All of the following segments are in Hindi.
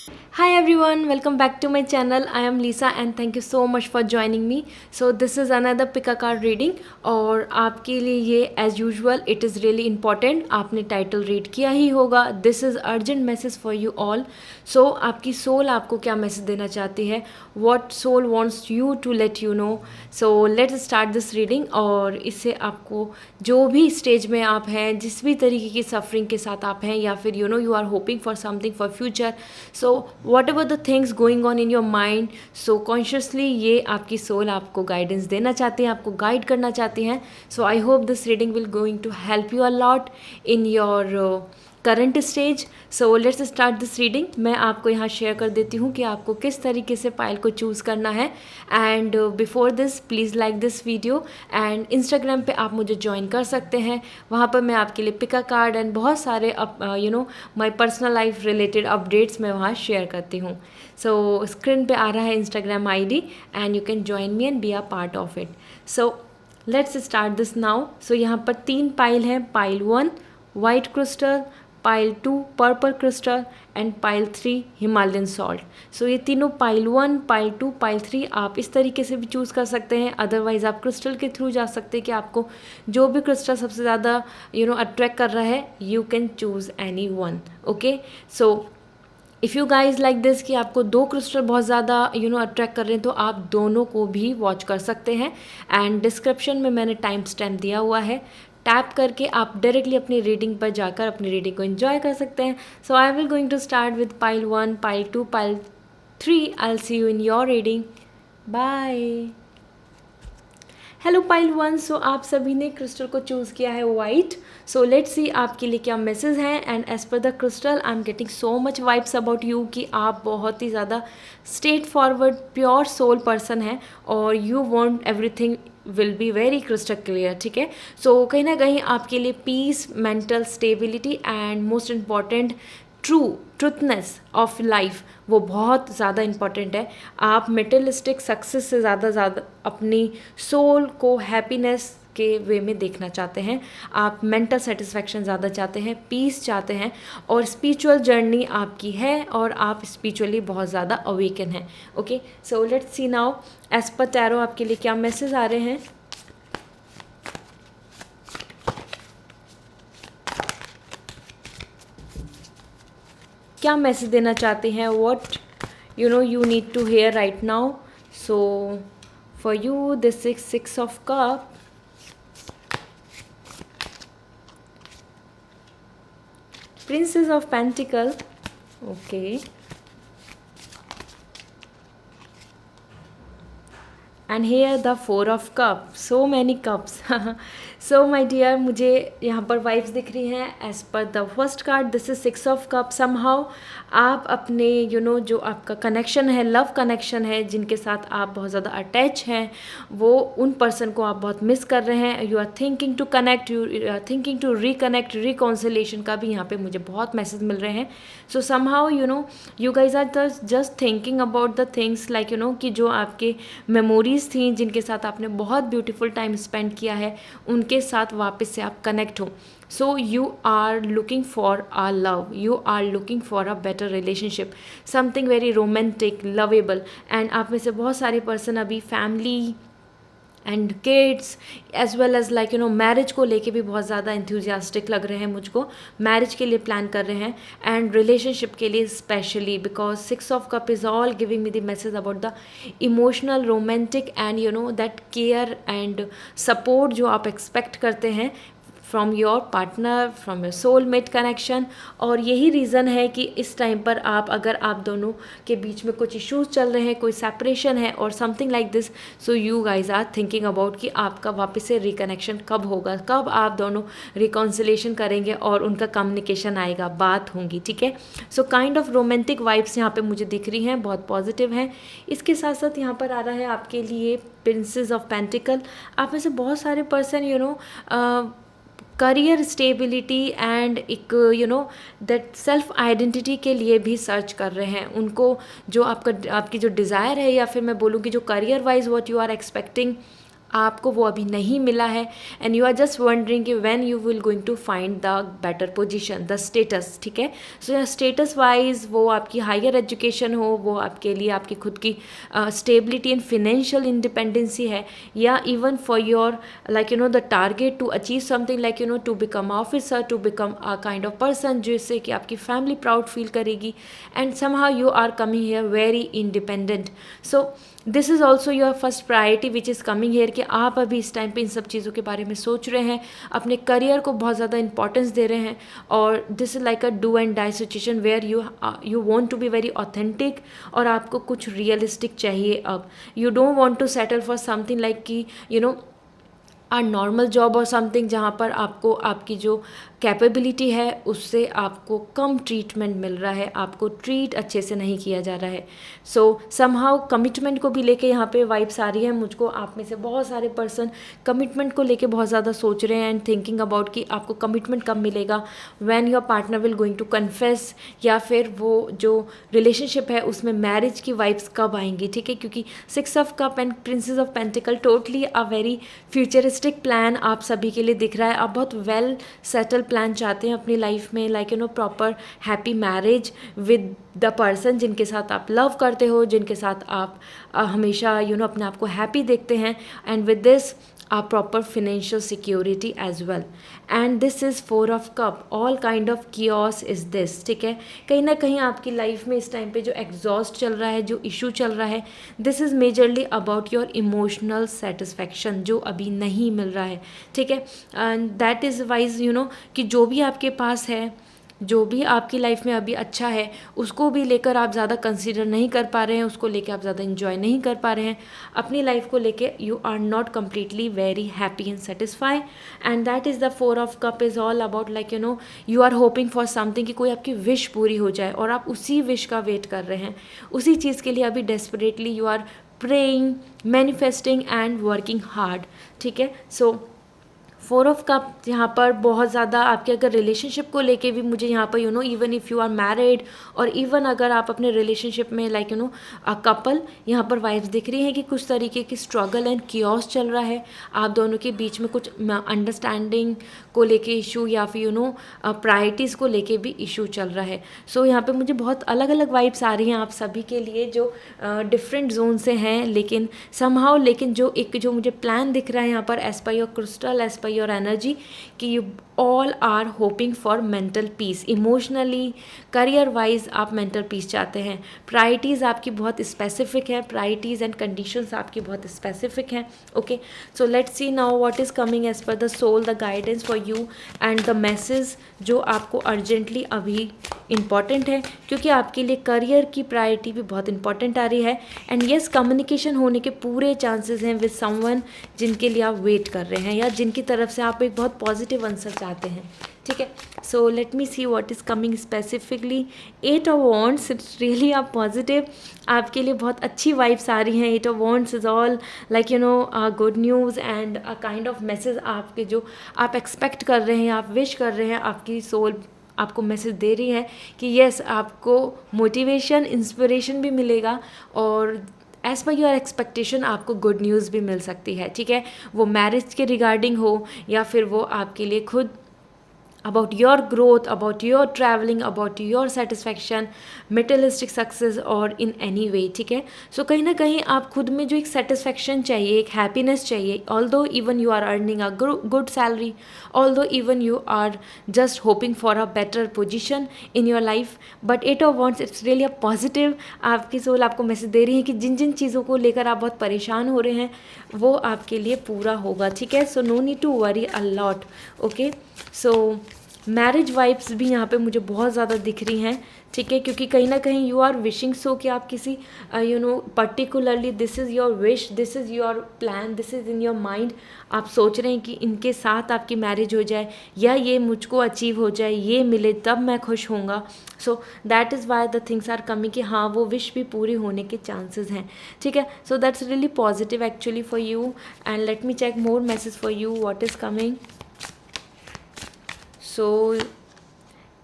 Hi everyone, welcome back to my channel. I am Lisa and thank you so much for joining me. So this is another pick a card reading और आपके लिए ये as usual it is really important. आपने टाइटल रीड किया ही होगा. This is urgent message for you all. So आपकी सोल आपको क्या मैसेज देना चाहती है? What soul wants you to let you know. So let's start this reading और इससे आपको जो भी स्टेज में आप हैं, जिस भी तरीके की सफरिंग के साथ आप हैं या फिर you are hoping for something for future, so whatever the things going on in your mind, so consciously ये आपकी सोल आपको गाइडेंस देना चाहती है, आपको गाइड करना चाहती हैं. So I hope this reading will going to help you a lot in your current stage. So let's start this reading. मैं आपको यहाँ शेयर कर देती हूँ कि आपको किस तरीके से पाइल को चूज़ करना है. And before this please like this video and Instagram पे आप मुझे ज्वाइन कर सकते हैं. वहाँ पर मैं आपके लिए पिक अ कार्ड एंड बहुत सारे my personal life related updates मैं वहाँ शेयर करती हूँ. सो स्क्रीन पे आ रहा है Instagram ID and you can join me and be a part of it. So let's start this now. So यहाँ पर 3 पाइल हैं. Pile 1 white crystal, pile 2 purple crystal and pile 3 Himalayan salt. So ये तीनों पाइल 1, पाइल 2, पाइल 3 आप इस तरीके से भी चूज़ कर सकते हैं. अदरवाइज़ आप क्रिस्टल के थ्रू जा सकते हैं कि आपको जो भी क्रिस्टल सबसे ज़्यादा अट्रैक्ट कर रहा है, you can choose any one. Okay, so if you guys like this कि आपको 2 क्रिस्टल बहुत ज़्यादा अट्रैक्ट कर रहे हैं, तो आप दोनों को भी वॉच कर सकते हैं. एंड डिस्क्रिप्शन में मैंने टाइम स्टैम्प दिया हुआ है. टैप करके आप डायरेक्टली अपनी रीडिंग पर जाकर अपनी रीडिंग को एंजॉय कर सकते हैं. So I will going to start with pile 1, pile 2, pile 3. I will see you in your reading. Bye. Hello pile 1. So आप सभी ने क्रिस्टल को चूज़ किया है वाइट. सो लेट्स सी आपके लिए क्या मैसेज हैं. And as per the crystal I am getting so much vibes about you कि आप बहुत ही ज़्यादा straightforward pure soul person हैं और you want everything will be very crystal clear. ठीक है, सो कहीं ना कहीं आपके लिए peace, mental stability and most important truthness of life वो बहुत ज़्यादा इम्पॉर्टेंट है. आप मेटेरियलिस्टिक सक्सेस से ज़्यादा अपनी सोल को हैप्पीनेस के वे में देखना चाहते हैं. आप मेंटल सेटिस्फैक्शन ज़्यादा चाहते हैं, पीस चाहते हैं और स्पिरिचुअल जर्नी आपकी है और आप स्पिरिचुअली बहुत ज़्यादा अवेकन हैं. Okay, so let's see now as per tarot आपके लिए क्या मैसेज आ रहे हैं. क्या मैसेज देना चाहते हैं, what you need to hear right now. So for you this is 6 of cup, princess of pentacle. Okay, and here the 4 of cup. So many cups. So my dear, मुझे यहाँ पर वाइब्स दिख रही हैं as per the first card. This is 6 of cup. Somehow आप अपने जो आपका कनेक्शन है, लव कनेक्शन है, जिनके साथ आप बहुत ज़्यादा अटैच हैं, वो उन पर्सन को आप बहुत मिस कर रहे हैं. You are thinking to connect, you are thinking to reconnect. Reconciliation का भी यहाँ पे मुझे बहुत मैसेज मिल रहे हैं. So somehow you guys are just thinking about the things like कि जो आपके मेमोरीज थी, जिनके साथ आपने बहुत ब्यूटीफुल टाइम स्पेंड किया है, उनके साथ वापस से आप कनेक्ट हो. So you are looking for a love, you are looking for a better relationship, something very romantic, lovable. And आप में से बहुत सारे पर्सन अभी family and kids as well as like marriage को लेके भी बहुत ज़्यादा इंथ्यूजियास्टिक लग रहे हैं मुझको. मैरिज के लिए प्लान कर रहे हैं एंड रिलेशनशिप के लिए specially, because 6 of cup is all giving me the message about the emotional, romantic and that care and support जो आप एक्सपेक्ट करते हैं from your partner, from your soulmate connection. और यही रीज़न है कि इस टाइम पर अगर आप दोनों के बीच में कुछ इश्यूज चल रहे हैं, कोई सेपरेशन है और something like this, so you guys are thinking about कि आपका वापस से रिकनेक्शन कब होगा, कब आप दोनों रिकॉन्सिलेशन करेंगे और उनका कम्युनिकेशन आएगा, बात होंगी. ठीक है, so kind of romantic vibes यहाँ पे मुझे दिख रही हैं, बहुत पॉजिटिव हैं. इसके साथ साथ यहाँ पर आ रहा है आपके लिए प्रिंसेस ऑफ पेंटिकल. आप में से बहुत सारे पर्सन करियर स्टेबिलिटी एंड एक दैट सेल्फ आइडेंटिटी के लिए भी सर्च कर रहे हैं. उनको जो आपकी जो डिज़ायर है, या फिर मैं बोलूँ कि जो career wise what you are expecting, आपको वो अभी नहीं मिला है and you are just wondering कि when you will going to find the better position, the status, ठीक है। सो स्टेटस वाइज वो आपकी हायर एजुकेशन हो, वो आपके लिए आपकी खुद की स्टेबिलिटी एंड फिनेंशियल इंडिपेंडेंसी है, या even for your like you know the target to achieve something like you know to become officer, to become a kind of person जिससे कि आपकी फैमिली प्राउड फील करेगी and somehow you are coming here very independent. So this is also your first priority which is coming here कि आप अभी इस टाइम पे इन सब चीज़ों के बारे में सोच रहे हैं, अपने करियर को बहुत ज़्यादा इंपॉर्टेंस दे रहे हैं, और this is like a do and die situation where you want to be very authentic, और आपको कुछ रियलिस्टिक चाहिए अब। You don't want to settle for something like कि you know uh normal job और समथिंग जहाँ पर आपको आपकी जो कैपेबिलिटी है उससे आपको कम ट्रीटमेंट मिल रहा है, आपको ट्रीट अच्छे से नहीं किया जा रहा है। सो समहाउ कमिटमेंट को भी लेके यहाँ पे वाइब्स आ रही है मुझको। आप में से बहुत सारे पर्सन कमिटमेंट को लेके बहुत ज़्यादा सोच रहे हैं एंड थिंकिंग अबाउट कि आपको कमिटमेंट कब मिलेगा, when your partner will going to confess, या फिर वो जो रिलेशनशिप है उसमें मैरिज की वाइब्स कब आएंगी, ठीक है। क्योंकि 6 of cup and princess of pentacle totally a very futuristic plan आप सभी के लिए दिख रहा है। आप बहुत वेल सेटल प्लान चाहते हैं अपनी लाइफ में, like you no proper happy marriage with the person जिनके साथ आप लव करते हो, जिनके साथ आप हमेशा यू नो अपने आप को हैप्पी देखते हैं, and with this a proper financial security as well. And this is 4 of cup, all kind of chaos is this, ठीक है। कहीं ना कहीं आपकी लाइफ में इस टाइम पे जो एग्जॉस्ट चल रहा है, जो इशू चल रहा है, this is majorly about your emotional satisfaction जो अभी नहीं मिल रहा है, ठीक है। And that is wise you know कि जो भी आपके पास है, जो भी आपकी लाइफ में अभी अच्छा है, उसको भी लेकर आप ज़्यादा कंसीडर नहीं कर पा रहे हैं, उसको लेकर आप ज़्यादा इन्जॉय नहीं कर पा रहे हैं, अपनी लाइफ को लेके you are not completely very happy and satisfy. And that is the 4 of cup is all about like you know you are hoping for something कि कोई आपकी विश पूरी हो जाए, और आप उसी विश का वेट कर रहे हैं, उसी चीज़ के लिए अभी desperately you are praying, manifesting and working hard, ठीक है। सो 4 ऑफ कप यहाँ पर बहुत ज़्यादा आपके अगर रिलेशनशिप को लेके भी मुझे यहाँ पर you know even if you are married, और इवन अगर आप अपने रिलेशनशिप में लाइक यू नो कपल, यहाँ पर वाइब्स दिख रही हैं कि कुछ तरीके की स्ट्रगल एंड कियोस चल रहा है आप दोनों के बीच में, कुछ अंडरस्टैंडिंग को लेके इशू, या फिर यू नो प्रायोरिटीज़ को लेके भी इशू चल रहा है। सो यहाँ पे मुझे बहुत अलग अलग वाइब्स आ रही हैं आप सभी के लिए जो डिफरेंट जोन से हैं, लेकिन समहाउ लेकिन जो मुझे प्लान दिख रहा है यहाँ पर as per your crystal, as per your energy, कि you all are hoping for mental peace, emotionally, career wise आप मेंटल पीस चाहते हैं। प्रायोरिटीज़ आपकी बहुत स्पेसिफिक है, प्रायोरिटीज़ एंड कंडीशंस आपकी बहुत स्पेसिफिक हैं। Okay, so let's see now what is coming as per the soul, the guidance for you and the message जो आपको अर्जेंटली अभी इम्पॉर्टेंट है, क्योंकि आपके लिए करियर की प्रायोरिटी भी बहुत इंपॉर्टेंट आ रही है। एंड येस, कम्युनिकेशन होने के पूरे चांसेस हैं विद समवन जिनके लिए आप वेट कर रहे हैं, या जिनकी तरफ से आप एक बहुत पॉजिटिव आंसर चाहते हैं, ठीक है। सो let me see what is coming specifically. 8 of wands, it's really आप पॉजिटिव, आपके लिए बहुत अच्छी वाइब्स आ रही हैं। 8 of wands is all like you no good news and a kind of message आपके जो आप एक्सपेक्ट कर रहे हैं, आप विश कर रहे हैं, आपकी सोल आपको मैसेज दे रही है कि येस आपको मोटिवेशन, इंस्पिरेशन भी मिलेगा, और एज़ पर योर एक्सपेक्टेशन आपको गुड न्यूज़ भी मिल सकती है, ठीक है। वो मैरिज के रिगार्डिंग हो, या फिर वो आपके लिए खुद about your growth, about your traveling, about your satisfaction, materialistic success or in any way, ठीक है। सो कहीं ना कहीं आप खुद में जो एक सेटिस्फैक्शन चाहिए, एक हैप्पीनेस चाहिए, although even you are earning a good salary, although even you are just hoping for a better position in your life, but 8 of wands it's really a positive, आपकी सोल आपको मैसेज दे रही है कि जिन जिन चीज़ों को लेकर आप बहुत परेशान हो रहे हैं वो आपके लिए पूरा होगा, ठीक है। So no need to worry a lot, okay. So marriage vibes भी यहाँ पे मुझे बहुत ज़्यादा दिख रही हैं, ठीक है, क्योंकि कहीं ना कहीं यू आर विशिंग सो कि आप किसी you know particularly this is your wish, this is your plan, this is in your mind, आप सोच रहे हैं कि इनके साथ आपकी मैरिज हो जाए, या ये मुझको अचीव हो जाए, ये मिले तब मैं खुश होऊंगा। So that is why the things are coming कि हाँ वो विश भी पूरी होने के चांसेस हैं, ठीक है। So that's really positive actually for you, and let me check more message for you what is coming. So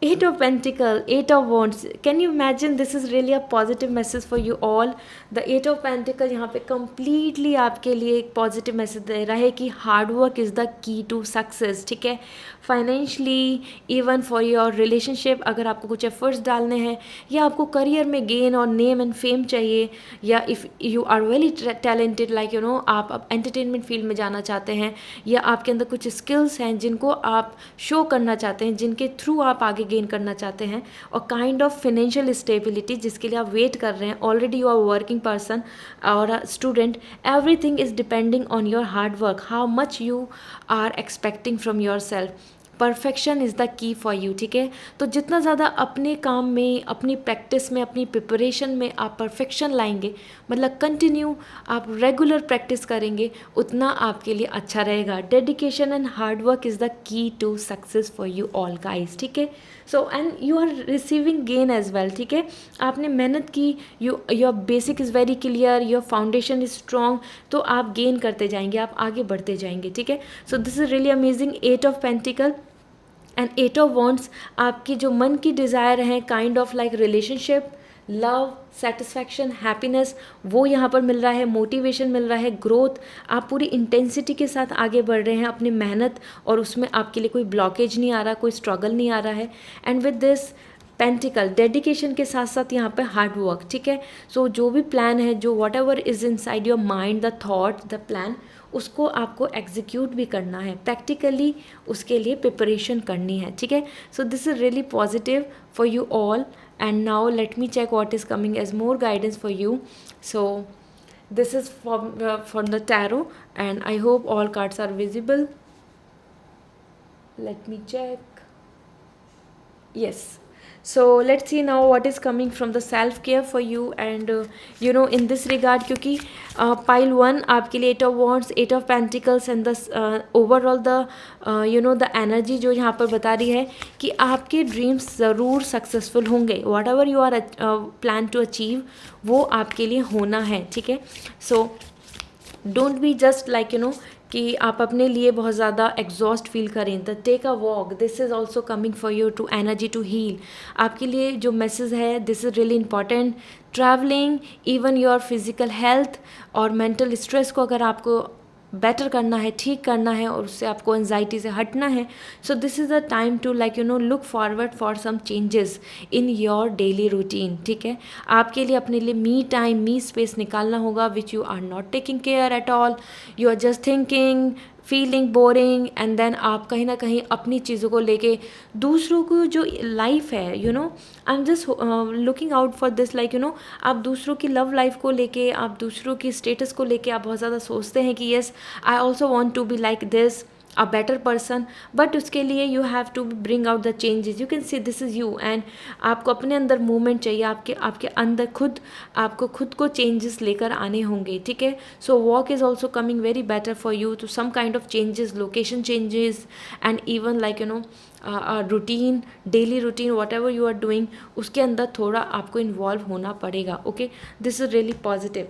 Eight of Pentacle, Eight of Wands. Can you imagine? This is really a positive message for you all. The Eight of Pentacle यहाँ पे completely आपके लिए एक positive message दे रहा है कि hard work is the key to success. ठीक है, financially, even for your relationship, अगर आपको कुछ एफर्ट्स डालने हैं, या आपको करियर में गेन और नेम एंड फेम चाहिए, या if you are very talented, like you know आप अब एंटरटेनमेंट फील्ड में जाना चाहते हैं, या आपके अंदर कुछ स्किल्स हैं जिनको आप शो करना चाहते हैं, जिनके थ्रू आप आगे गेन करना चाहते हैं, और काइंड ऑफ फाइनेंशियल स्टेबिलिटी जिसके लिए आप वेट कर रहे हैं, already you are working person और student, everything is depending on your hard work, how much you are expecting from yourself. Perfection is the key for you. ठीक है, तो जितना ज़्यादा अपने काम में, अपनी प्रैक्टिस में, अपनी प्रिपरेशन में आप परफेक्शन लाएंगे, मतलब कंटिन्यू आप रेगुलर प्रैक्टिस करेंगे, उतना आपके लिए अच्छा रहेगा. Dedication and hard work is the key to success for you all guys. ठीक है, so and you are receiving gain as well. ठीक है, आपने मेहनत की, your basic is very clear, your foundation is strong, तो आप गेन करते जाएंगे, आप आगे बढ़ते जाएंगे. ठीक है, so this is really amazing. Eight of pentacle and eight of wands, आपकी जो मन की डिज़ायर हैं, kind of like relationship, love, satisfaction, happiness, वो यहाँ पर मिल रहा है. मोटिवेशन मिल रहा है, ग्रोथ, आप पूरी इंटेंसिटी के साथ आगे बढ़ रहे हैं अपनी मेहनत, और उसमें आपके लिए कोई ब्लॉकेज नहीं आ रहा, कोई स्ट्रगल नहीं आ रहा है. And with this pentacle, dedication के साथ साथ यहाँ पे हार्ड वर्क. ठीक है, सो जो भी प्लान है, जो what ever is in side your mind, the thought, the plan, उसको आपको एग्जीक्यूट भी करना है, प्रैक्टिकली उसके लिए प्रिपरेशन करनी है. ठीक है, so this is really positive for you all. And now let me check what is coming as more guidance for you. So this is from the tarot, and I hope all cards are visible. Let me check. Yes. So let's see now what is coming from the self care for you. And you know, in this regard, क्योंकि pile 1 आपके लिए 8 of wands, 8 of pentacles and the overall the you know the energy जो यहाँ पर बता रही है कि आपके ड्रीम्स ज़रूर सक्सेसफुल होंगे. Whatever you are plan to achieve, वो आपके लिए होना है. ठीक है, so don't be just like you know कि आप अपने लिए बहुत ज़्यादा एग्जॉस्ट फील करें. The take a walk, this is also coming for you to energy to heal. आपके लिए जो मैसेज है, this is really important. Travelling, even your physical health और मेंटल स्ट्रेस को अगर आपको बेटर करना है, ठीक करना है, और उससे आपको एनजाइटी से हटना है, so this is the time to like you know look forward for some changes in your daily routine. ठीक है, आपके लिए अपने लिए मी टाइम, मी स्पेस निकालना होगा, which you are not taking care at all. You are just thinking, feeling boring, and then आप कहीं ना कहीं अपनी चीज़ों को लेके, दूसरों को जो लाइफ है, you know I am just looking out for this, like you know आप दूसरों की लव लाइफ को लेके, आप दूसरों की स्टेटस को लेके आप बहुत ज़्यादा सोचते हैं कि yes I also want to be like this, a better person, but उसके लिए you have to bring out the changes. You can see this is you, and आपको अपने अंदर मूवमेंट चाहिए, आपके अंदर आपको खुद को चेंजेस लेकर आने होंगे. ठीक है, so walk is also coming very better for you to some kind of changes, location changes, and even like you know routine, daily routine, whatever you are doing, उसके अंदर थोड़ा आपको इन्वॉल्व होना पड़ेगा. Okay, this is really positive.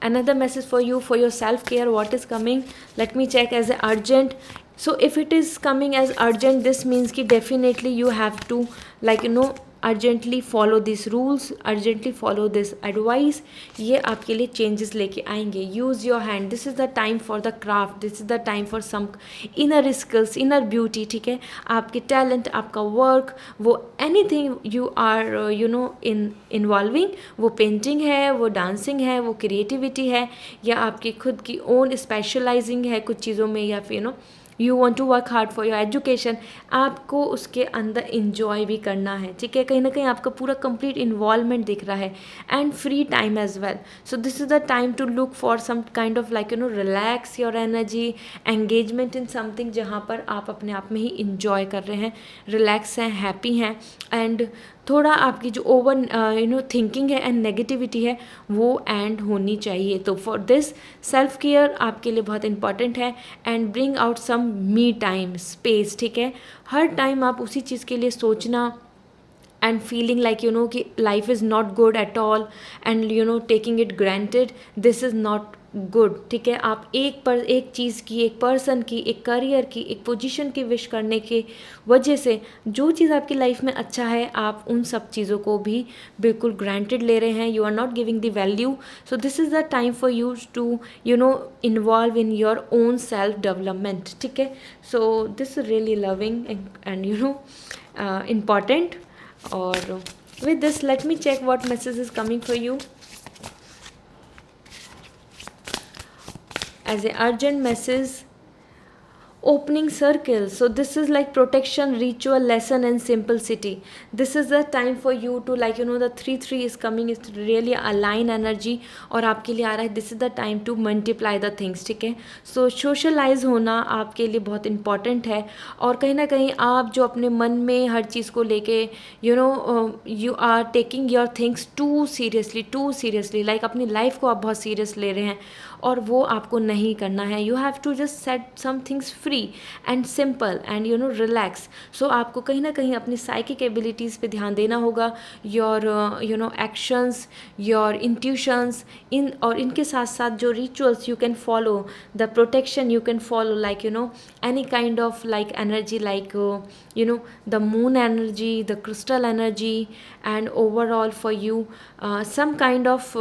Another message for you for your self care, what is coming, let me check as a urgent. So if it is coming as urgent, this means ki definitely you have to like you know urgently follow these rules, urgently follow this advice. ये आपके लिए changes लेके आएंगे. Use your hand, this is the time for the craft, this is the time for some inner skills, inner beauty. ठीक है, आपके talent, आपका work, वो anything you are you know involving, वो painting है, वो dancing है, वो creativity है, या आपकी खुद की own specializing है कुछ चीज़ों में, या फिर you want to work hard for your education, आपको उसके अंदर इंजॉय भी करना है. ठीक है, कहीं ना कहीं आपका पूरा कंप्लीट इन्वॉल्वमेंट दिख रहा है, and free time as well. So this is the time to look for some kind of like you know relax your energy, engagement in something जहाँ पर आप अपने आप में ही इंजॉय कर रहे हैं, रिलैक्स हैं, हैप्पी हैं, एंड थोड़ा आपकी जो ओवर यू नो थिंकिंग है एंड नेगेटिविटी है वो एंड होनी चाहिए. तो फॉर दिस सेल्फ केयर आपके लिए बहुत इंपॉर्टेंट है, and bring out some me time, space. ठीक है, हर टाइम आप उसी चीज़ के लिए सोचना and feeling like you know कि life is not good at all and you know taking it granted, this is not good, ठीक है। आप एक चीज़ की, एक पर्सन की, एक करियर की, एक पोजीशन की विश करने के वजह से जो चीज़ आपकी लाइफ में अच्छा है, आप उन सब चीज़ों को भी बिल्कुल ग्रांटेड ले रहे हैं, you are not giving the value. So this is the time for you to involve in your own self development, ठीक है। So this is really loving and important. और with this, let me check what message is coming for you as a urgent message. Opening circle, so this is like protection, ritual, lesson and simplicity. This is the time for you to the 3 is coming, is really align energy और आपके लिए आ रहा है this is the time to multiply the things, ठीक है। so socialize होना आपके लिए बहुत important है, और कहीं ना कहीं आप जो अपने मन में हर चीज़ को लेके you are taking your things too seriously, like अपनी लाइफ को आप बहुत सीरियस ले रहे हैं, और वो आपको नहीं करना है। You have to just set some things free and simple and relax. So आपको कहीं ना कहीं अपनी साइकिक एबिलिटीज़ पे ध्यान देना होगा, योर एक्शंस, योर इंट्यूशंस, और इनके साथ साथ जो rituals you can follow, the protection you can follow, like any kind of like energy, like the moon energy, the crystal energy, and overall for you some kind of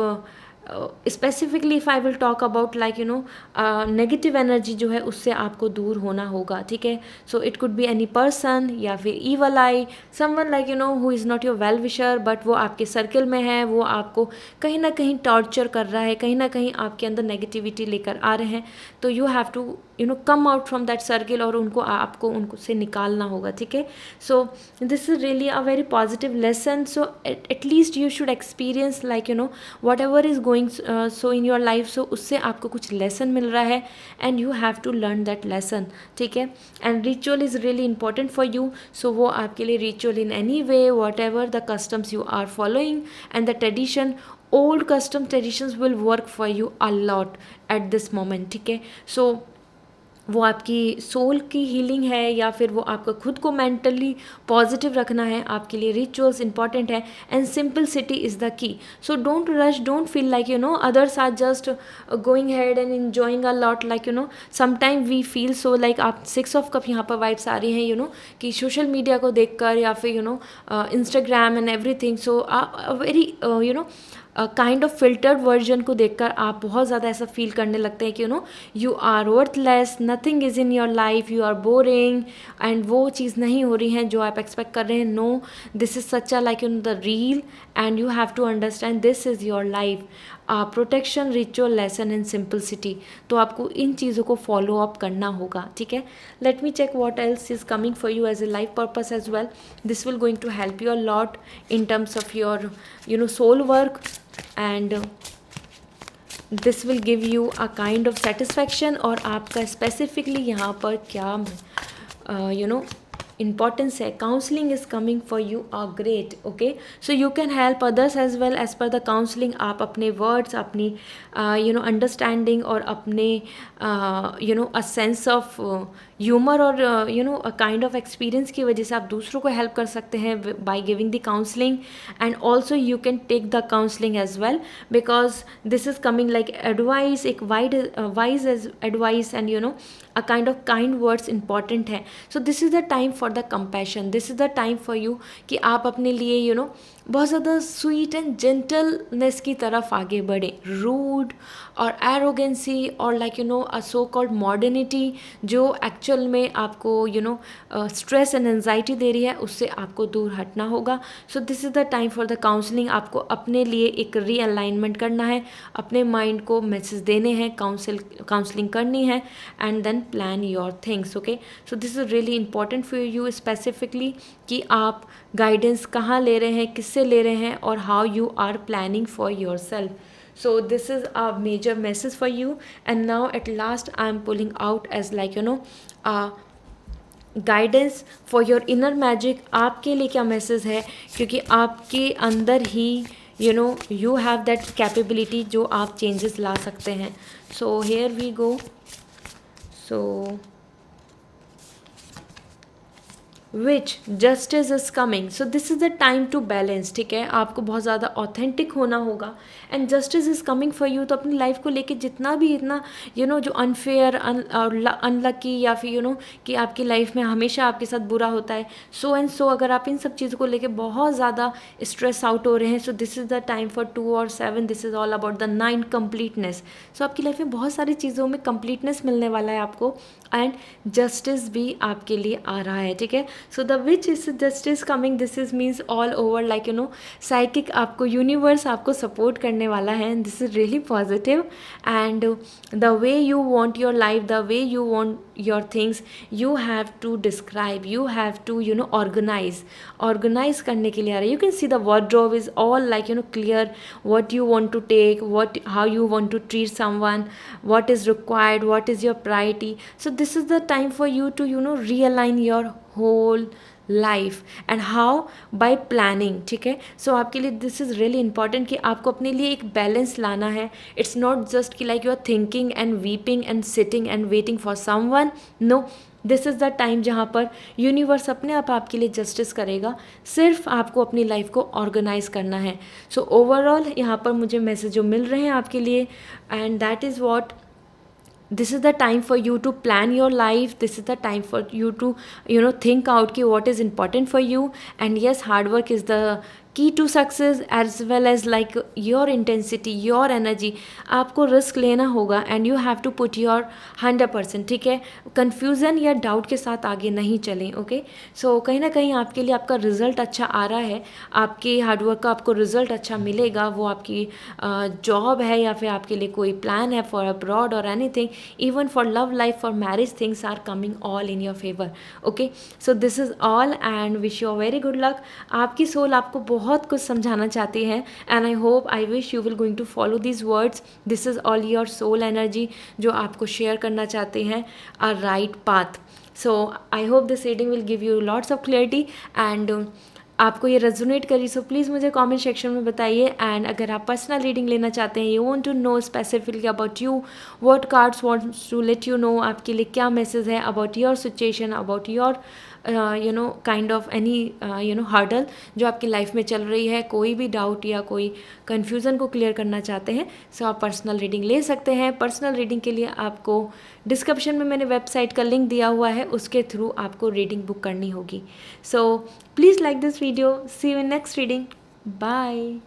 specifically if I will talk about negative energy जो है उससे आपको दूर होना होगा, ठीक है। So it could be any person, या फिर evil I, someone who is not your well wisher, but वो आपके सर्कल में है, वो आपको कहीं ना कहीं टॉर्चर कर रहा है, कहीं ना कहीं आपके अंदर नेगेटिविटी लेकर आ रहे हैं। तो you have to come out from that circle, और आपको उनको से निकालना होगा, ठीक है। So this is really a very positive lesson. So at least you should experience whatever is going so in your life, so उससे आपको कुछ लेसन मिल रहा है, and you have to learn that lesson, ठीक है। And ritual is really important for you, so वो आपके लिए ritual in any way, whatever the customs you are following and the tradition, old custom traditions will work for you a lot at this moment, ठीक है। सो वो आपकी सोल की हीलिंग है, या फिर वो आपका खुद को मेंटली पॉजिटिव रखना है, आपके लिए रिचुअल्स इंपॉर्टेंट है, and simplicity is the key. So don't rush, don't feel like others are just going head and enjoying a lot, like sometime we feel so like, आप 6 ऑफ कप यहाँ पर वाइब्स आ रही हैं कि सोशल मीडिया को देखकर, या फिर Instagram and everything, so very kind of filtered version को देखकर आप बहुत ज़्यादा ऐसा फील करने लगते हैं कि you are worthless, nothing is in your life, you are boring, and वो चीज़ नहीं हो रही है जो आप एक्सपेक्ट कर रहे हैं। No, this is such a like the real, and you have to understand this is your life. Protection, ritual, lesson and simplicity, तो आपको इन चीज़ों को फॉलो अप करना होगा, ठीक है। Let me check what else is coming for you as a life purpose as well. This will going to help you a lot in terms of your soul work, and this will give you a kind of satisfaction। और आपका स्पेसिफिकली यहाँ पर क्या importance है, counseling is coming for you are great, okay। so you can help others as well as per the counseling। आप अपने words, अपनी understanding, और अपने a sense of ह्यूमर, और a kind of experience की वजह से आप दूसरों को हेल्प कर सकते हैं by giving the counseling, and also you can take the counseling as well, because this is coming like advice, एक wise as advice, and a kind of kind words important है। so this is the time for the compassion, this is the time for you कि आप अपने लिए बहुत ज़्यादा स्वीट एंड जेंटलनेस की तरफ आगे बढ़े। रूड और एरोगेंसी और अ सो कॉल्ड मॉडर्निटी जो एक्चुअल में आपको स्ट्रेस एंड एनजाइटी दे रही है, उससे आपको दूर हटना होगा। सो this is the time for the counselling. आपको अपने लिए एक रीअलाइनमेंट करना है, अपने माइंड को मैसेज देने हैं, काउंसलिंग करनी है, and then plan your things, okay. So this is really important for you specifically कि आप गाइडेंस कहाँ ले रहे हैं, किससे ले रहे हैं, और how you are planning for your self. So this is a major message for you, and now at last I am pulling out as guidance for your inner magic। आपके लिए क्या मैसेज है, क्योंकि आपके अंदर ही you have that capability जो आप चेंजेस ला सकते हैं। So here we go। So which justice is coming. So this is the time to balance, ठीक है, आपको बहुत ज़्यादा ऑथेंटिक होना होगा and justice is coming for you. तो अपनी लाइफ को लेके जितना भी इतना जो अनफेयर और अनलकी या फिर कि आपकी लाइफ में हमेशा आपके साथ बुरा होता है, सो एंड सो अगर आप इन सब चीज़ों को लेके बहुत ज़्यादा स्ट्रेस आउट हो रहे हैं, so this is the time for 2 और 7, this is all about the 9 completeness. सो आपकी लाइफ में बहुत सारी चीज़ों में कंप्लीटनेस मिलने वाला है आपको एंड जस्टिस भी आपके लिए आ रहा है, ठीक है। So the which is justice coming, this is means all over like psychic, आपको यूनिवर्स आपको सपोर्ट करने वाला है and this is really positive. And the way you want your life, the way you want your things, you have to describe, you have to organize करने के लिए आ रहा है। You can see the wardrobe is all like clear, what you want to take, how you want to treat someone, what is required, what is your priority. So this is the time for you to realign your whole life and how by planning, ठीक है। सो आपके लिए दिस इज़ रियली इंपॉर्टेंट कि आपको अपने लिए एक बैलेंस लाना है। इट्स नॉट जस्ट कि like you are thinking and weeping and sitting and waiting for someone, no, this is the time जहाँ पर यूनिवर्स अपने आप आपके लिए जस्टिस करेगा, सिर्फ आपको अपनी लाइफ को ऑर्गेनाइज करना है। सो ओवरऑल यहाँ पर मुझे मैसेज जो मिल रहे हैं आपके लिए, and that is what, this is the time for you to plan your life, this is the time for you to think out ki what is important for you. And yes, hard work is the key to success, as well as like your intensity, your energy. आपको रिस्क लेना होगा and you have to put your 100%, ठीक है। कन्फ्यूज़न या डाउट के साथ आगे नहीं चलें, ओके। सो कहीं ना कहीं आपके लिए आपका रिजल्ट अच्छा आ रहा है, आपके हार्डवर्क का आपको रिजल्ट अच्छा मिलेगा, वो आपकी जॉब है या फिर आपके लिए कोई प्लान है फॉर अब्रॉड और anything, even for love life, for marriage, things are coming all in your favour, okay. So this is all and wish you very good luck. आपकी सोल आपको बहुत कुछ समझाना चाहती है and I hope, I wish you will going to follow these words. This is all your soul energy जो आपको शेयर करना चाहते हैं a right path. So I hope this reading will give you lots of clarity and आपको ये रेजोनेट करी, सो प्लीज़ मुझे कमेंट सेक्शन में बताइए। एंड अगर आप पर्सनल रीडिंग लेना चाहते हैं, you want to know specifically about you, what cards wants to let you know आपके लिए क्या मैसेज है about your situation, about your kind of any hurdle जो आपकी लाइफ में चल रही है, कोई भी डाउट या कोई कन्फ्यूज़न को क्लियर करना चाहते हैं, सो आप पर्सनल रीडिंग ले सकते हैं। पर्सनल रीडिंग के लिए आपको डिस्क्रिप्शन में मैंने वेबसाइट का लिंक दिया हुआ है, उसके थ्रू आपको रीडिंग बुक करनी होगी। So please like this video, see you in next reading, bye.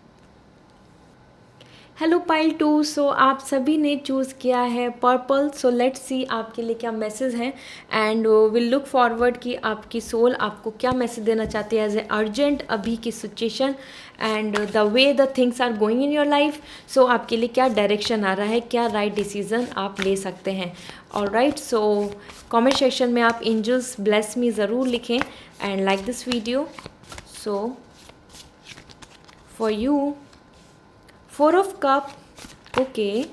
Hello pile 2, so आप सभी ने चूज़ किया है पर्पल, सो लेट्स सी आपके लिए क्या मैसेज हैं एंड विल लुक फॉरवर्ड कि आपकी सोल आपको क्या मैसेज देना चाहती है एज ए अर्जेंट अभी की situation and the way the things are going in your life. So आपके लिए क्या डायरेक्शन आ रहा है, क्या राइट डिसीजन आप ले सकते हैं। ऑलराइट, सो कमेंट सेक्शन में आप एंजल्स ब्लेस मी ज़रूर लिखें and like this video. So for you 4 of cup, okay,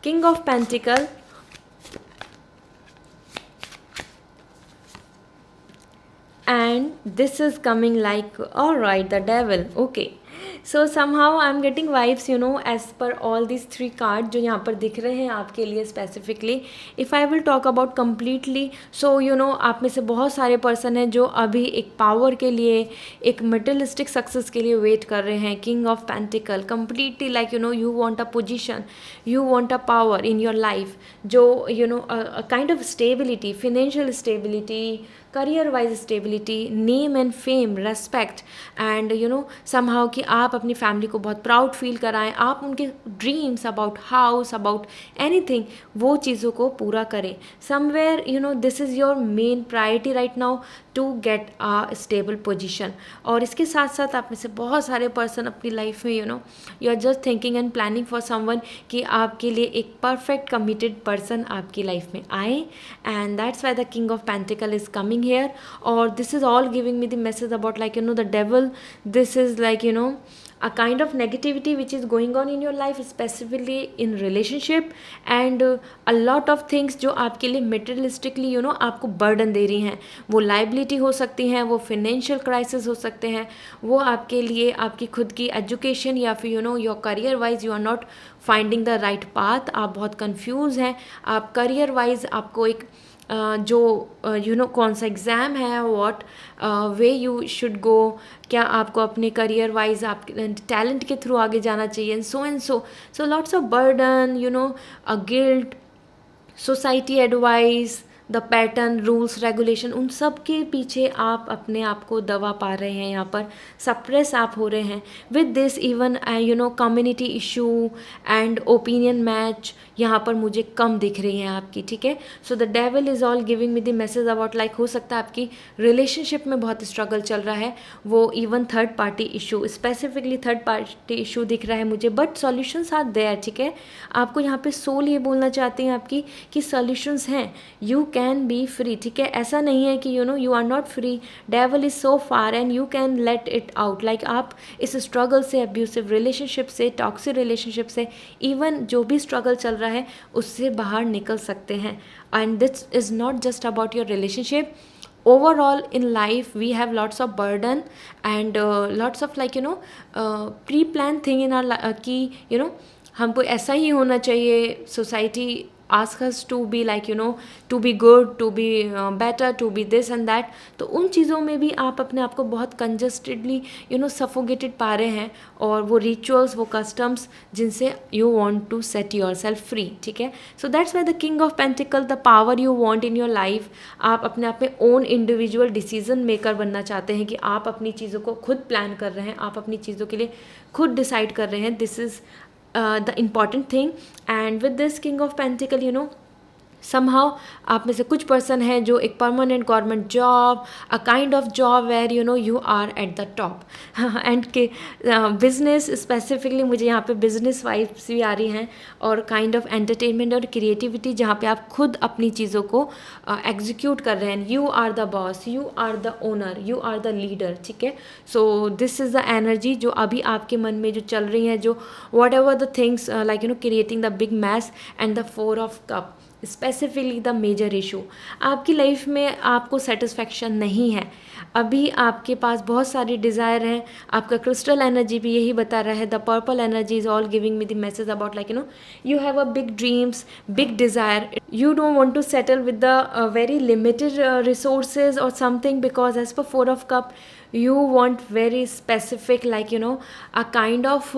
King of Pentacle, and this is coming like, all right, the Devil, okay. So somehow I am getting vibes as per all this 3 card जो यहाँ पर दिख रहे हैं आपके लिए specifically. If I will talk about completely, so आप में से बहुत सारे पर्सन हैं जो अभी एक पावर के लिए, एक मटेरियलिस्टिक सक्सेस के लिए वेट कर रहे हैं। King of pentacle completely like you want a position, you want a power in your life, जो kind of stability, financial stability, career wise stability, name and fame, respect and somehow कि आप अपनी फैमिली को बहुत प्राउड फील कराएं, आप उनके dreams about house, about anything, वो चीज़ों को पूरा करें। Somewhere this is your main priority right now to get a stable position. और इसके साथ साथ आप में से बहुत सारे पर्सन अपनी लाइफ में you are just thinking and planning for someone कि आपके लिए एक परफेक्ट कमिटेड पर्सन आपकी लाइफ में आए and that's why the king of pentacle is coming here, or this is all giving me the message about like the devil. This is like a kind of negativity which is going on in your life, specifically in relationship, and a lot of things जो आपके लिए materialistically आपको burden दे रही हैं. वो liability हो सकती हैं, वो financial crisis हो सकते हैं, वो आपके लिए आपकी खुद की education या फिर your career wise you are not finding the right path. आप बहुत confused हैं, आप career wise आपको एक जो कौन सा एग्ज़ाम है, what way you should go, क्या आपको अपने करियर वाइज आप टैलेंट के थ्रू आगे जाना चाहिए, and so lots of burden, guilt, society advice, the pattern, rules, regulation, उन सब के पीछे आप अपने आप को दबा पा रहे हैं, यहाँ पर सप्रेस आप हो रहे हैं. With this even community issue and opinion match यहाँ पर मुझे कम दिख रही हैं आपकी. ठीक है, so the devil is all giving me the message about like हो सकता है आपकी रिलेशनशिप में बहुत स्ट्रगल चल रहा है, वो even third party issue, specifically third party issue दिख रहा है मुझे, बट सॉल्यूशंस आर देयर. ठीक है, आपको यहाँ पे सोल ये बोलना चाहती हैं आपकी कि सॉल्यूशंस हैं, यू कैन बी फ्री. ठीक है, ऐसा नहीं है कि you are not free, devil is so far and you can let it out. Like आप इस स्ट्रगल से, अब्यूसिव रिलेशनशिप से, टॉक्सिक रिलेशनशिप से, इवन जो भी स्ट्रगल चल रहा है उससे बाहर निकल सकते हैं. And this is not just about your relationship. Overall in life we have lots of burden and lots of pre-planned thing in our कि हमको ऐसा ही होना चाहिए. Society ask us to be to be good, to be better, to be this and that. तो उन चीज़ों में भी आप अपने आप को बहुत कंजस्टेडली सफोगेटेड पा रहे हैं, और वो रिचुअल्स, वो कस्टम्स जिनसे you want to set your self free. ठीक है, so that's why the king of pentacle, the power you want in your life. आप अपने आप में ओन इंडिविजुअल डिसीजन मेकर बनना चाहते हैं कि आप अपनी चीज़ों को खुद प्लान कर रहे हैं, आप अपनी चीज़ों के लिए खुद डिसाइड कर रहे हैं. This is the important thing. And with this king of pentacle, somehow आप में से कुछ पर्सन है जो एक permanent government job, a kind of job where you are at the top. And के बिजनेस, स्पेसिफिकली मुझे यहाँ पे बिजनेस वाइब्स भी आ रही हैं, और काइंड ऑफ एंटरटेनमेंट और क्रिएटिविटी जहाँ पे आप खुद अपनी चीज़ों को एग्जीक्यूट कर रहे हैं. You are the boss, you are the owner, you are the leader. ठीक है, so this is the energy जो अभी आपके मन में जो चल रही है, जो whatever the things creating the big mess and the 4 of cup, specifically the major issue. आपकी लाइफ में आपको सेटिस्फैक्शन नहीं है, अभी आपके पास बहुत सारी डिज़ायर हैं. आपका क्रिस्टल एनर्जी भी यही बता रहा है, the purple energy is all giving me the message about you have a big dreams, big desire. You don't want to settle with the very limited resources or something, because as per 4 of cup you want very specific a kind of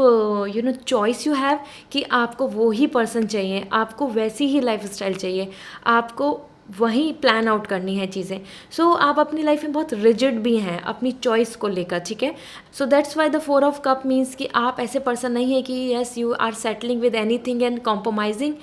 choice you have कि आपको वो ही पर्सन चाहिए, आपको वैसी ही लाइफ स्टाइल चाहिए, आपको वही प्लान आउट करनी है चीज़ें. सो आप अपनी लाइफ में बहुत रिजिड भी हैं अपनी चॉइस को लेकर. ठीक है, so that's why the 4 of cup means कि आप ऐसे पर्सन नहीं है कि yes you are settling with anything and compromising,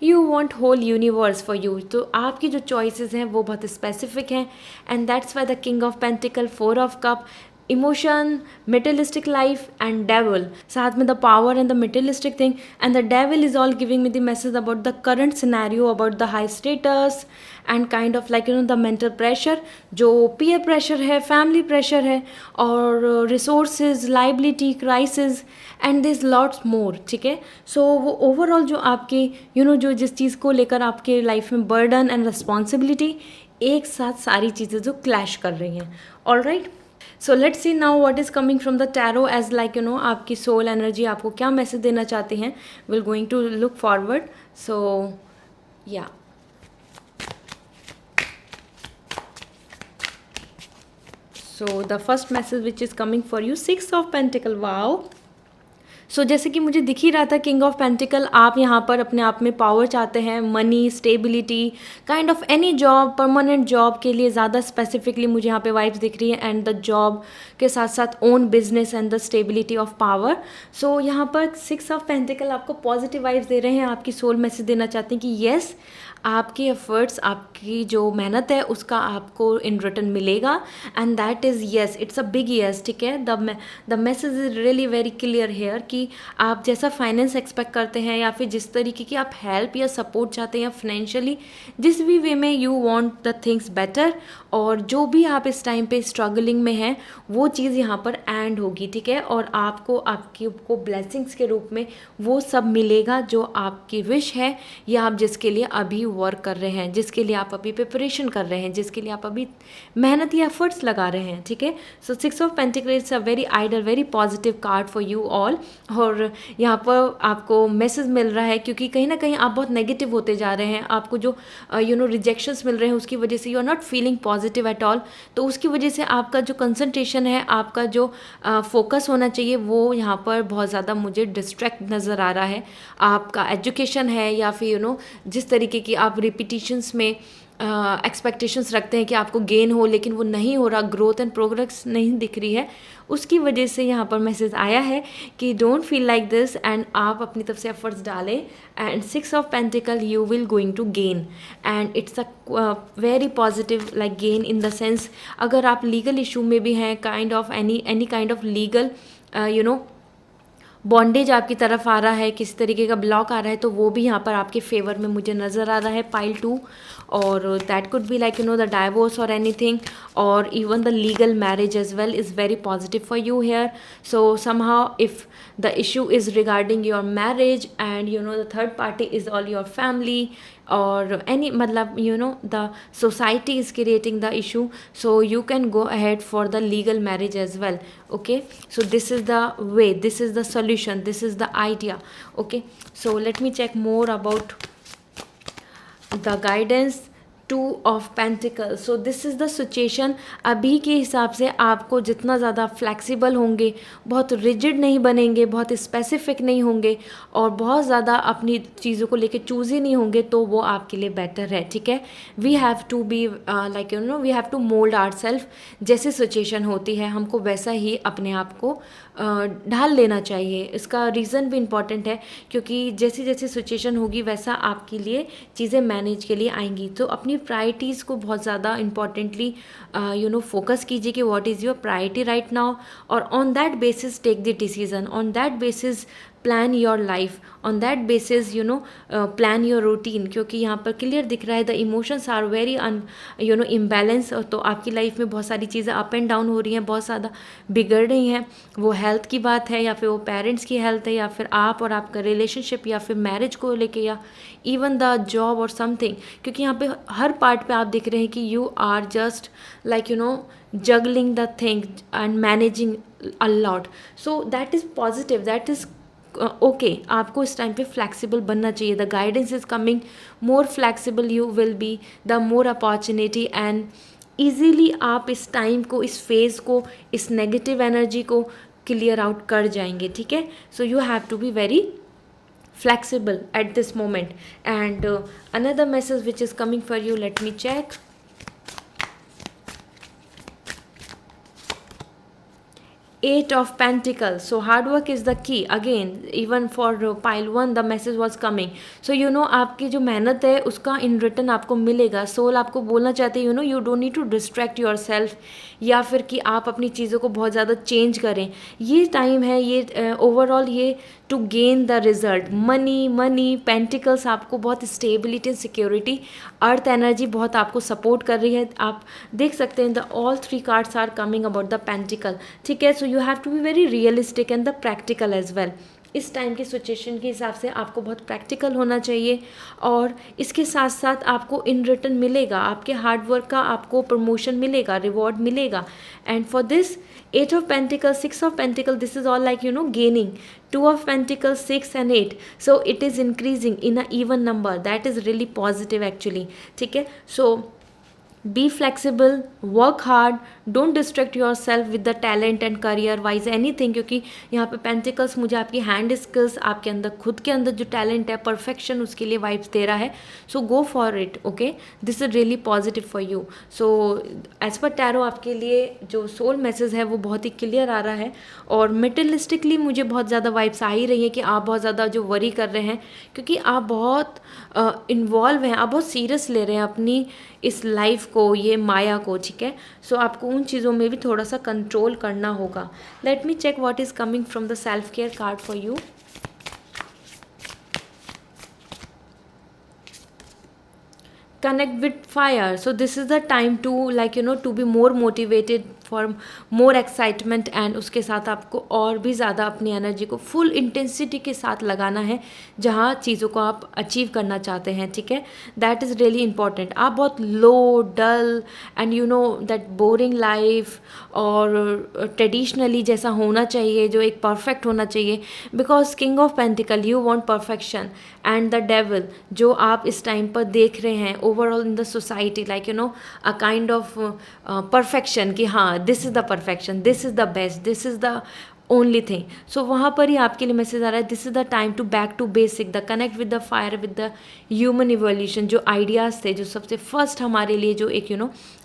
you want whole universe for you. तो आपकी जो चॉइसेस हैं वो बहुत स्पेसिफिक हैं, and that's why the king of pentacle, 4 of cup, emotion, materialistic life and devil, साथ में the power and the materialistic thing. And the devil is all giving me the message about the current scenario, about the high status and kind of the mental pressure, जो पीयर प्रेशर है, फैमिली प्रेशर है, और resources, liability, crisis, and this lots more. ठीक है, सो वो ओवरऑल जो आपके जो जिस चीज़ को लेकर आपके लाइफ में बर्डन एंड रिस्पॉन्सिबिलिटी, एक साथ सारी चीज़ें जो क्लैश कर रही हैं. All right, so let's see now what is coming from the tarot as आपकी सोल एनर्जी आपको क्या मैसेज देना चाहती हैं. Will going to look forward. So या so the first message which is coming for you, 6 of pentacle. Wow, so जैसे कि मुझे दिख ही रहा था किंग ऑफ पेंटिकल, आप यहाँ पर अपने आप में पावर चाहते हैं, money, stability, kind of any job, permanent job के लिए ज़्यादा स्पेसिफिकली मुझे यहाँ पे वाइब्स दिख रही है, एंड द जॉब के साथ साथ own business and the stability of power. So यहाँ पर 6 ऑफ पेंटिकल आपको पॉजिटिव वाइब्स दे रहे हैं, आपकी सोल मैसेज देना चाहते हैं कि येस आपके एफर्ट्स, आपकी जो मेहनत है उसका आपको इन रिटर्न मिलेगा, and that is yes, it's a big yes, ठीक है। The message is really very clear here कि आप जैसा फाइनेंस एक्सपेक्ट करते हैं या फिर जिस तरीके की आप हेल्प या सपोर्ट चाहते हैं या फाइनेंशियली जिस भी वे में you want the things better, और जो भी आप इस टाइम पे स्ट्रगलिंग में हैं वो चीज़ यहाँ पर एंड होगी, ठीक है। और आपको आपको ब्लेसिंग्स के रूप में वो सब मिलेगा जो आपकी विश है या आप जिसके लिए अभी वर्क कर रहे हैं, जिसके लिए आप अभी प्रिपरेशन कर रहे हैं, जिसके लिए आप अभी मेहनत या एफर्ट्स लगा रहे हैं, ठीक है। So 6 of pentacle it's a very ideal, very positive card for you all. और यहाँ पर आपको मैसेज मिल रहा है क्योंकि कहीं ना कहीं आप बहुत नेगेटिव होते जा रहे हैं, आपको जो रिजेक्शंस मिल रहे हैं उसकी वजह से you are not feeling positive at all. तो उसकी वजह से आपका जो कंसंट्रेशन है, आपका जो फोकस होना चाहिए वो यहाँ पर बहुत ज़्यादा मुझे डिस्ट्रैक्ट नज़र आ रहा है। आपका एजुकेशन है या फिर जिस तरीके की आप रिपीटिशंस में एक्सपेक्टेशंस रखते हैं कि आपको गेन हो, लेकिन वो नहीं हो रहा, ग्रोथ एंड प्रोग्रेस नहीं दिख रही है, उसकी वजह से यहाँ पर मैसेज आया है कि don't feel like this, and आप अपनी तरफ से एफर्ट्स डालें, and 6 of pentacle you will going to gain, and it's a very positive like gain in the sense, अगर आप लीगल इशू में भी हैं, kind of any kind of legal bondage आपकी तरफ आ रहा है, किसी तरीके का ब्लॉक आ रहा है, तो वो भी यहाँ पर आपके फेवर में मुझे नज़र आ रहा है, पाइल 2। और that could be like the divorce और एनीथिंग, और even the legal marriage as well is very positive for you here. So somehow if the issue is regarding your marriage and the third party is all your family or any matlab the society is creating the issue, so you can go ahead for the legal marriage as well, okay. So this is the way, this is the solution, this is the idea, okay. So let me check more about the guidance. 2 of pentacle, so this is the situation. अभी के हिसाब से आपको जितना ज़्यादा फ्लेक्सिबल होंगे, बहुत रिजिड नहीं बनेंगे, बहुत स्पेसिफिक नहीं होंगे, और बहुत ज़्यादा अपनी चीज़ों को लेके चूज़ी नहीं होंगे, तो वो आपके लिए बेटर है, ठीक है। We have to be like we have to mould our self, जैसे सिचुएशन होती है हमको वैसा ही अपने आप को ढाल लेना चाहिए। इसका रीज़न भी इम्पॉर्टेंट है क्योंकि जैसी जैसी सिचुएशन होगी वैसा आपके लिए चीज़ें मैनेज के लिए आएंगी। तो अपनी प्रायोरिटीज़ को बहुत ज़्यादा इंपॉर्टेंटली फोकस कीजिए कि what is your priority right now, और on that basis take the decision, on that basis plan your life, on that basis plan your routine, क्योंकि यहाँ पर क्लियर दिख रहा है the emotions are very imbalance. तो आपकी लाइफ में बहुत सारी चीज़ें अप एंड डाउन हो रही हैं, बहुत ज़्यादा बिगड़ रही हैं, वो हेल्थ की बात है या फिर वो पेरेंट्स की हेल्थ है या फिर आप और आपका रिलेशनशिप या फिर मैरिज को लेके या इवन द जॉब और समथिंग, क्योंकि यहाँ पे हर पार्ट पे आप दिख रहे हैं कि you are just like juggling the thing and managing a lot. So that is positive, that is okay. आपको इस टाइम पे फ्लैक्सीबल बनना चाहिए। The guidance is coming, more flexible you will be, the more opportunity, and easily आप इस टाइम को, इस फेज़ को, इस नेगेटिव एनर्जी को क्लियर आउट कर जाएंगे, ठीक है। So you have to be very flexible at this moment. And another message which is coming for you, let me check. 8 of Pentacles. So hard work is the key. Again, even for pile 1 the message was coming. So आपकी जो मेहनत है उसका in return आपको मिलेगा. सोल आपको बोलना चाहते हैं you don't need to distract yourself, या फिर कि आप अपनी चीज़ों को बहुत ज़्यादा चेंज करें. ये टाइम है, ये ओवरऑल ये to gain the result. Money pentacles आपको बहुत stability and security, earth energy बहुत आपको सपोर्ट कर रही है. आप देख सकते हैं the all 3 cards are coming about the pentacle, ठीक है. So you have to be very realistic and the practical as well. इस टाइम की सिचुएशन के हिसाब से आपको बहुत प्रैक्टिकल होना चाहिए, और इसके साथ साथ आपको इन रिटर्न मिलेगा, आपके हार्डवर्क का आपको प्रमोशन मिलेगा, रिवॉर्ड मिलेगा. And for this 8 of Pentacles, 6 of Pentacles, this is all like gaining. 2 of Pentacles, 6 and 8, so it is increasing in a even number. That is really positive actually, ठीक है. So be flexible, work hard, don't distract your self with the talent and career wise anything, क्योंकि यहाँ पे पेंटिकल्स मुझे आपकी हैंड स्किल्स, आपके अंदर खुद के अंदर जो टैलेंट है, परफेक्शन, उसके लिए वाइब्स दे रहा है. So go for it. Okay, this is really positive for you. So as per tarot आपके लिए जो सोल मैसेज है वो बहुत ही क्लियर आ रहा है. और मेटेरियलिस्टिकली मुझे बहुत ज़्यादा वाइब्स आ ही रही है कि आप बहुत ज़्यादा जो वरी कर रहे हैं, क्योंकि आप बहुत इन्वॉल्व हैं, आप बहुत सीरियस ले रहे हैं अपनी इस लाइफ को, ये माया को. ठीक है, सो आपको उन चीज़ों में भी थोड़ा सा कंट्रोल करना होगा. Let me check what is coming from the self care card for you. Connect with fire. So this is the time to, like to be more motivated, for more excitement, and उसके साथ आपको और भी ज़्यादा अपनी एनर्जी को फुल इंटेंसिटी के साथ लगाना है जहाँ चीज़ों को आप अचीव करना चाहते हैं. ठीक है, दैट इज़ रियली इंपॉर्टेंट. आप बहुत low, dull and that boring life और ट्रेडिशनली जैसा होना चाहिए, जो एक परफेक्ट होना चाहिए, because king of pentacle you want perfection. And the devil जो आप इस टाइम पर देख रहे हैं overall in the society, like a kind of perfection, कि हाँ this is the perfection, this is the best, this is the only thing. So वहाँ पर ही आपके लिए मैसेज आ रहा है, this is the time to back to basic, the connect with the fire, with the human evolution. जो आइडियाज़ थे, जो सबसे फर्स्ट हमारे लिए जो एक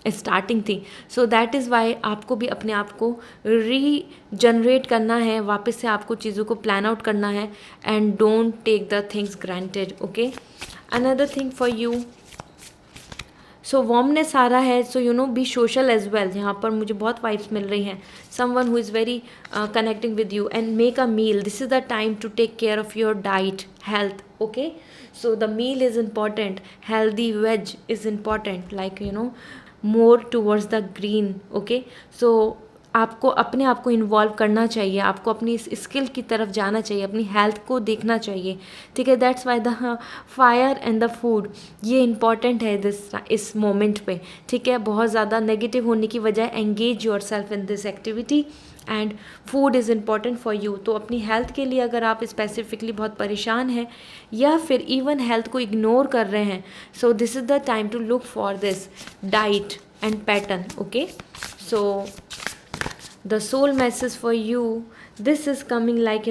स्टार्टिंग थी. सो दैट इज़ वाई आपको भी अपने आप को रीजनरेट करना है, वापस से आपको चीज़ों को प्लान आउट करना है. And don't take the things granted. Okay, another thing for you. So warmness आ रहा है. So be social as well. यहाँ पर मुझे बहुत वाइब्स मिल रही हैं. Someone who is very connecting with you and make a meal. This is the time to take care of your diet, health. Okay, so the meal is important. Healthy veg is important, like more towards the green. Okay, so आपको अपने आप को इन्वॉल्व करना चाहिए, आपको अपनी इस स्किल की तरफ जाना चाहिए, अपनी हेल्थ को देखना चाहिए. ठीक है, that's why the fire and the food ये इंपॉर्टेंट है इस मोमेंट पे. ठीक है, बहुत ज़्यादा नेगेटिव होने की बजाय engage your self in this activity. And food is important for you. तो अपनी हेल्थ के लिए अगर आप स्पेसिफिकली बहुत परेशान हैं या फिर इवन हेल्थ को इग्नोर कर रहे हैं, so this is the time to look for this diet and pattern. Okay, so the soul message for you, this is coming like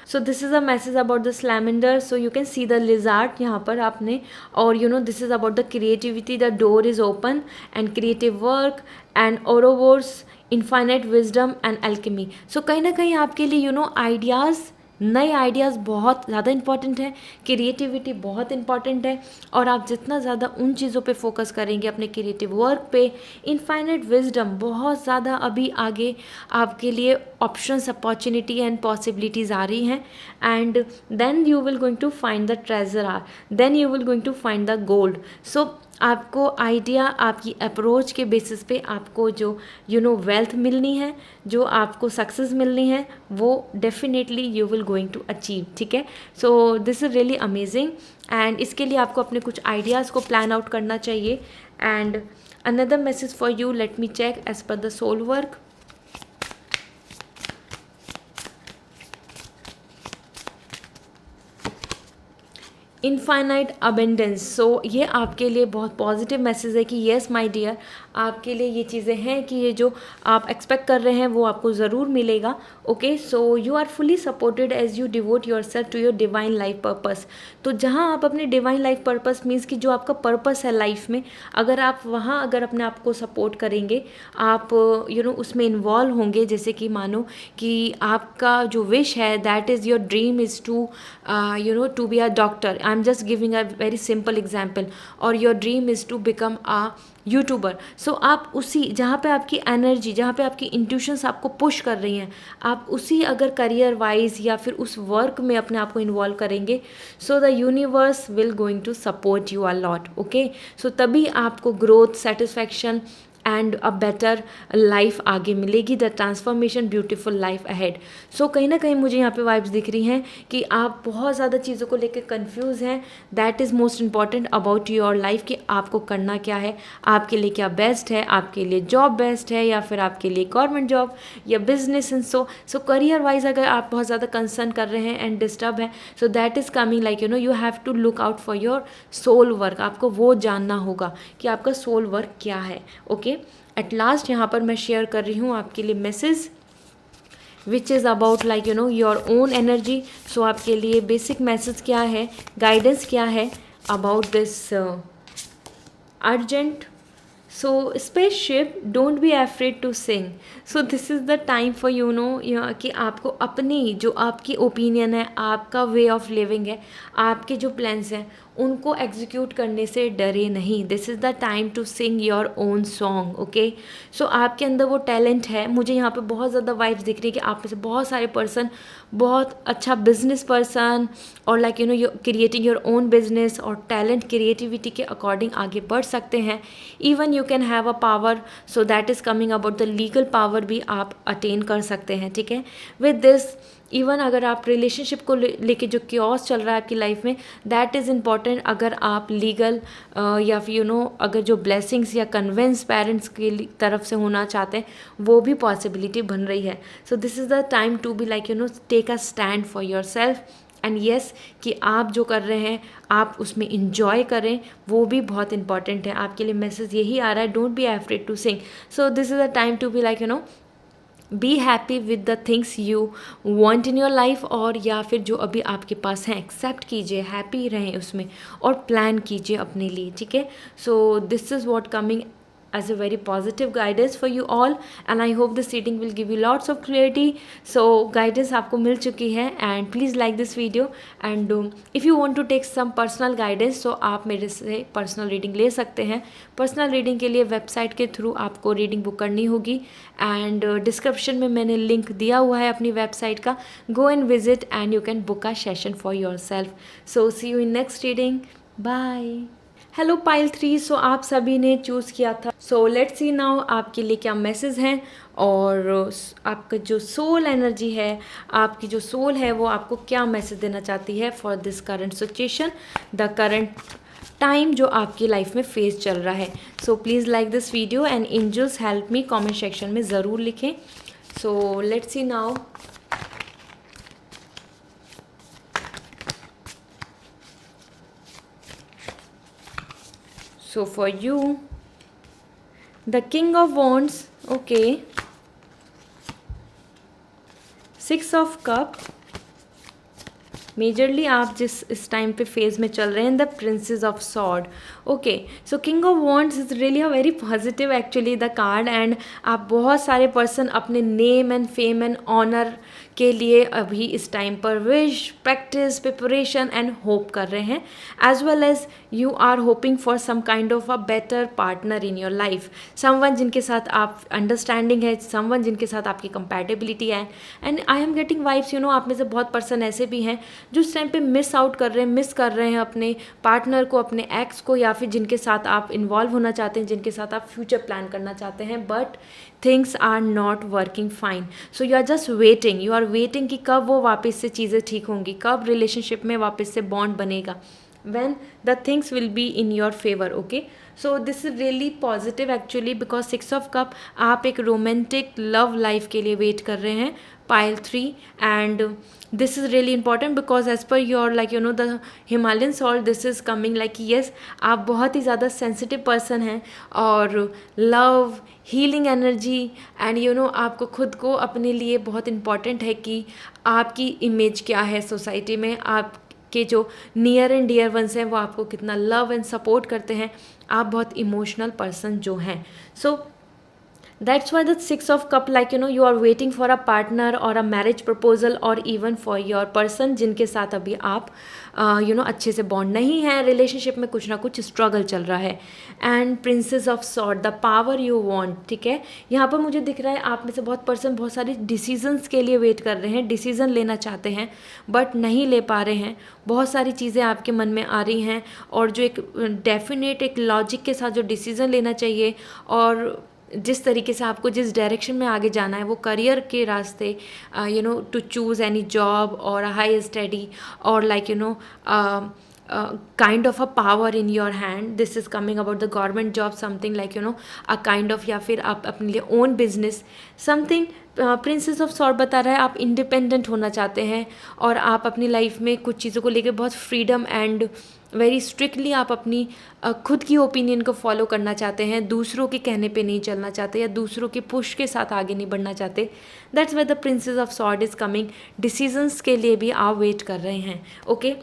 so this is a message about the salamander. So you can see the lizard यहाँ पर आपने, और this is about the creativity, the door is open and creative work and ouroboros, infinite wisdom and alchemy. So कहीं ना कहीं आपके लिए आइडियाज़, नए आइडियाज़ बहुत ज़्यादा इंपॉर्टेंट है, क्रिएटिविटी बहुत इंपॉर्टेंट है. और आप जितना ज़्यादा उन चीज़ों पे फोकस करेंगे, अपने क्रिएटिव वर्क पे, इनफाइनाइट विजडम बहुत ज़्यादा अभी आगे आपके लिए ऑप्शंस, अपॉर्चुनिटी एंड पॉसिबिलिटीज़ आ रही हैं. And then you will going to find the treasure or, then you will going to find the gold. So आपको आइडिया, आपकी अप्रोच के बेसिस पे आपको जो वेल्थ मिलनी है, जो आपको सक्सेस मिलनी है, वो definitely you will going to achieve. ठीक है, so this is really amazing. And इसके लिए आपको अपने कुछ आइडियाज़ को प्लान आउट करना चाहिए. And another message for you, let me check as per the soul work. Infinite abundance. So ये आपके लिए बहुत पॉजिटिव मैसेज है कि येस माय डियर, आपके लिए ये चीज़ें हैं कि ये जो आप एक्सपेक्ट कर रहे हैं वो आपको ज़रूर मिलेगा. Okay, so you are fully supported as you devote your self to your divine life purpose. तो जहाँ आप अपने डिवाइन लाइफ पर्पस मीन्स कि जो आपका पर्पस है लाइफ में, अगर आप वहाँ अगर अपने आप को सपोर्ट करेंगे, आप उसमें इन्वॉल्व होंगे. जैसे कि मानो कि आपका जो विश है, that is your dream is to be a doctor. I am just giving a very simple example. और your dream is to become a youtuber. So आप उसी जहाँ पे आपकी एनर्जी, जहाँ पे आपकी इंट्यूशंस आपको पुश कर रही हैं, आप उसी अगर करियर वाइज या फिर उस वर्क में अपने आप को इन्वॉल्व करेंगे, so the universe will going to support you a lot. Okay, so तभी आपको growth, satisfaction and a better life आगे मिलेगी, the transformation beautiful life ahead. So कहीं ना कहीं मुझे यहाँ पे वाइब्स दिख रही हैं कि आप बहुत ज़्यादा चीज़ों को लेकर कंफ्यूज हैं। That is most important about your life कि आपको करना क्या है, आपके लिए क्या बेस्ट है, आपके लिए जॉब बेस्ट है या फिर आपके लिए गवर्नमेंट जॉब या business and so career wise अगर आप बहुत ज़्यादा कंसर्न कर रहे हैं एंड डिस्टर्ब है, so that is coming like you have to look out for your soul work. आपको वो जानना होगा कि आपका सोल वर्क क्या है। ओके, एट लास्ट यहाँ पर मैं शेयर कर रही हूँ आपके लिए message which is about like your own energy. So आपके लिए बेसिक मैसेज क्या है, गाइडेंस क्या है about this urgent. So spaceship, don't be afraid to sing. So this is the time for कि आपको अपनी जो आपकी ओपिनियन है, आपका वे ऑफ लिविंग है, आपके जो प्लान्स हैं उनको एग्जीक्यूट करने से डरे नहीं। This is the time to sing your own song. Okay, so आपके अंदर वो टैलेंट है। मुझे यहाँ पे बहुत ज़्यादा वाइब्स दिख रही है कि आप में से बहुत सारे पर्सन बहुत अच्छा बिजनेस पर्सन और like creating your own business और टैलेंट क्रिएटिविटी के अकॉर्डिंग आगे बढ़ सकते हैं। Even you can have a power, so that is coming about the legal power भी आप अटेन कर सकते हैं। ठीक है, विद दिस इवन अगर आप रिलेशनशिप को लेके जो क्योस चल रहा है आपकी लाइफ में, दैट इज़ इम्पॉर्टेंट। अगर आप लीगल या फिर अगर जो ब्लेसिंग्स या कन्वेंस पेरेंट्स की तरफ से होना चाहते हैं वो भी पॉसिबिलिटी बन रही है। So this is the time to be like take a stand for your self and yes कि आप जो कर रहे हैं आप उसमें इंजॉय करें, वो भी बहुत इंपॉर्टेंट है। आपके लिए मैसेज यही आ रहा है, don't be afraid to sing. So this is the time to be like be happy with the things you want in your life, और या फिर जो अभी आपके पास हैं एक्सेप्ट कीजिए, हैप्पी रहें उसमें और प्लान कीजिए अपने लिए। ठीक है, so this is what coming as a very positive guidance for you all and I hope this reading will give you lots of clarity. So guidance आपको मिल चुकी है and please like this video and if you want to take some personal guidance so आप मेरे से personal reading ले सकते हैं। personal reading के लिए वेबसाइट के थ्रू आपको रीडिंग बुक करनी होगी एंड डिस्क्रिप्शन में मैंने लिंक दिया हुआ है अपनी वेबसाइट का, go and visit and you can book a session for yourself. So see you in next reading. Bye. Hello pile 3, सो आप सभी ने चूज़ किया था। सो लेट्स सी नाउ आपके लिए क्या मैसेज हैं और आपका जो सोल एनर्जी है, आपकी जो सोल है वो आपको क्या मैसेज देना चाहती है for this current situation, the current time जो आपकी लाइफ में फेस चल रहा है। So please like this video and angels help me, comment section में ज़रूर लिखें। So let's see now so for you the King of Wands, okay, Six of Cup, majorly आप जिस इस टाइम पे फेज में चल रहे हैं, the princess of sword. Okay, so king of wands is really a very positive actually the card and आप बहुत सारे पर्सन अपने name and fame and honour के लिए अभी इस टाइम पर wish, practice, preparation and hope कर रहे हैं, as well as you are hoping for some kind of a better partner in your life, someone जिनके साथ आप अंडरस्टैंडिंग है, समवन जिनके साथ आपकी कंपैटिबिलिटी है। And I am getting vibes आप में से बहुत पर्सन ऐसे भी हैं जो इस टाइम पे मिस कर रहे हैं अपने पार्टनर को, अपने एक्स को, या फिर जिनके साथ आप इन्वॉल्व होना चाहते हैं, जिनके साथ आप फ्यूचर प्लान करना चाहते हैं, but things are not working fine. So you are just waiting, you are waiting कि कब वो वापस से चीज़ें ठीक होंगी, कब रिलेशनशिप में वापस से बॉन्ड बनेगा, when the things will be in your favor. Okay, so this is really positive actually because Six of Cup आप एक romantic love life के लिए वेट कर रहे हैं pile 3 and this is really important because as per your the Himalayan salt this is coming like yes आप बहुत ही ज़्यादा sensitive person हैं और love हीलिंग एनर्जी एंड आपको खुद को अपने लिए बहुत इम्पॉर्टेंट है कि आपकी इमेज क्या है सोसाइटी में, आप के जो नियर एंड डियर वंस हैं वो आपको कितना लव एंड सपोर्ट करते हैं, आप बहुत इमोशनल पर्सन जो हैं। सो that's why the six of cup you are waiting for a partner or a marriage proposal or even for your person जिनके साथ अभी आप अच्छे से बॉन्ड नहीं है, रिलेशनशिप में कुछ ना कुछ स्ट्रगल चल रहा है। And princess of sword the power you want, ठीक है, यहाँ पर मुझे दिख रहा है आप में से बहुत पर्सन बहुत सारी डिसीजंस के लिए वेट कर रहे हैं, डिसीज़न लेना चाहते हैं बट नहीं ले पा रहे हैं, बहुत सारी चीज़ें आपके मन में आ रही हैं और जो एक डेफिनेट एक लॉजिक के साथ जो डिसीज़न लेना चाहिए और जिस तरीके से आपको जिस डायरेक्शन में आगे जाना है, वो करियर के रास्ते, टू चूज़ एनी जॉब और अ हाई स्टडी और like kind of a power in your hand. This is coming about the government job, something like a kind of, या फिर आप अपने लिए own business something. Princess of sword बता रहा है आप इंडिपेंडेंट होना चाहते हैं और आप अपनी लाइफ में कुछ चीज़ों को लेकर बहुत फ्रीडम एंड वेरी स्ट्रिक्टली आप अपनी खुद की ओपिनियन को फॉलो करना चाहते हैं, दूसरों के कहने पे नहीं चलना चाहते या दूसरों के पुश के साथ आगे नहीं बढ़ना चाहते. That's why the princess of sword is coming. Decisions के लिए भी आप वेट कर रहे हैं. Okay,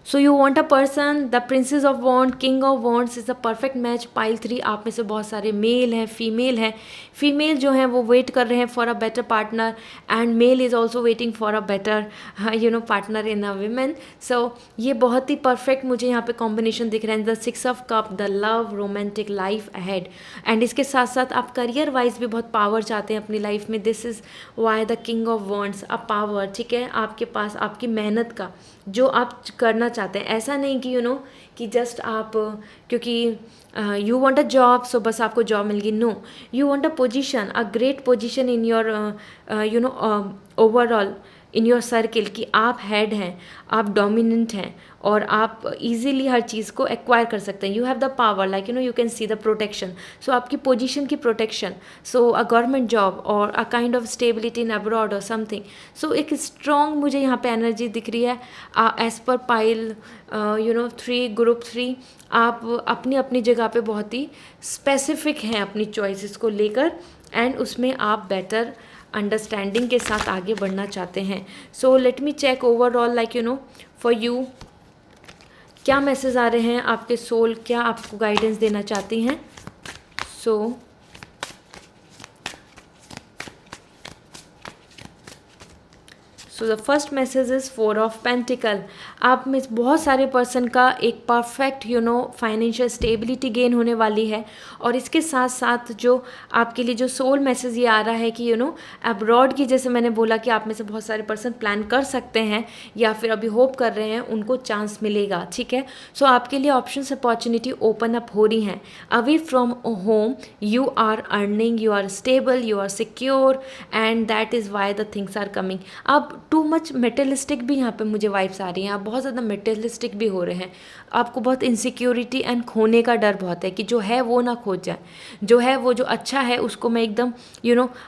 so you want a person. The princess of want, king of wants is a perfect match. Pile 3 आप में से बहुत सारे मेल हैं, फीमेल हैं. फीमेल जो हैं वो वेट कर रहे हैं for a better partner and male is also waiting for a better partner in a women. So ये बहुत ही परफेक्ट मुझे यहाँ पे कॉम्बिनेशन दिख रहा है. The 6 of cup, the love, romantic life ahead. And इसके साथ साथ आप करियर वाइज भी बहुत पावर चाहते हैं अपनी लाइफ में. This is why the king of wants, a power. ठीक है, आपके पास आपकी मेहनत का जो आप करना चाहते हैं. ऐसा नहीं कि कि जस्ट आप क्योंकि you want a job so बस आपको जॉब मिल गई. No, you want a position, a great position in your overall in your circle, कि आप हेड हैं, आप डोमिनेंट हैं और आप इजीली हर चीज़ को एक्वायर कर सकते हैं. You have the power, like you can see the protection. So आपकी पोजीशन की protection, so a government job और a kind of stability in abroad और समथिंग. सो एक स्ट्रॉन्ग मुझे यहाँ पे एनर्जी दिख रही है. एज पर पाइल 3, ग्रुप 3, आप अपनी अपनी जगह पे बहुत ही स्पेसिफिक हैं अपनी चॉइसेस को लेकर एंड उसमें आप बेटर अंडरस्टैंडिंग के साथ आगे बढ़ना चाहते हैं. So let me check overall like for you क्या मैसेज आ रहे हैं आपके सोल, क्या आपको गाइडेंस देना चाहती हैं. सो the first message is 4 of pentacle. आप में बहुत सारे पर्सन का एक परफेक्ट फाइनेंशियल स्टेबिलिटी गेन होने वाली है. और इसके साथ साथ जो आपके लिए जो सोल मैसेज ये आ रहा है कि अब्रॉड की, जैसे मैंने बोला कि आप में से बहुत सारे पर्सन प्लान कर सकते हैं या फिर अभी होप कर रहे हैं, उनको चांस मिलेगा. ठीक है, सो आपके लिए ऑप्शंस अपॉर्चुनिटी ओपन अप हो रही हैं. Away from home you are earning, you are stable, you are secure and that is why the things are coming. अब टू मच मेटेलिस्टिक भी यहाँ पे मुझे वाइब्स आ रही हैं. आप बहुत ज़्यादा मेटेलिस्टिक भी हो रहे हैं. आपको बहुत इनसिक्योरिटी एंड खोने का डर बहुत है कि जो है वो ना खो जाए, जो है वो जो अच्छा है उसको मैं एकदम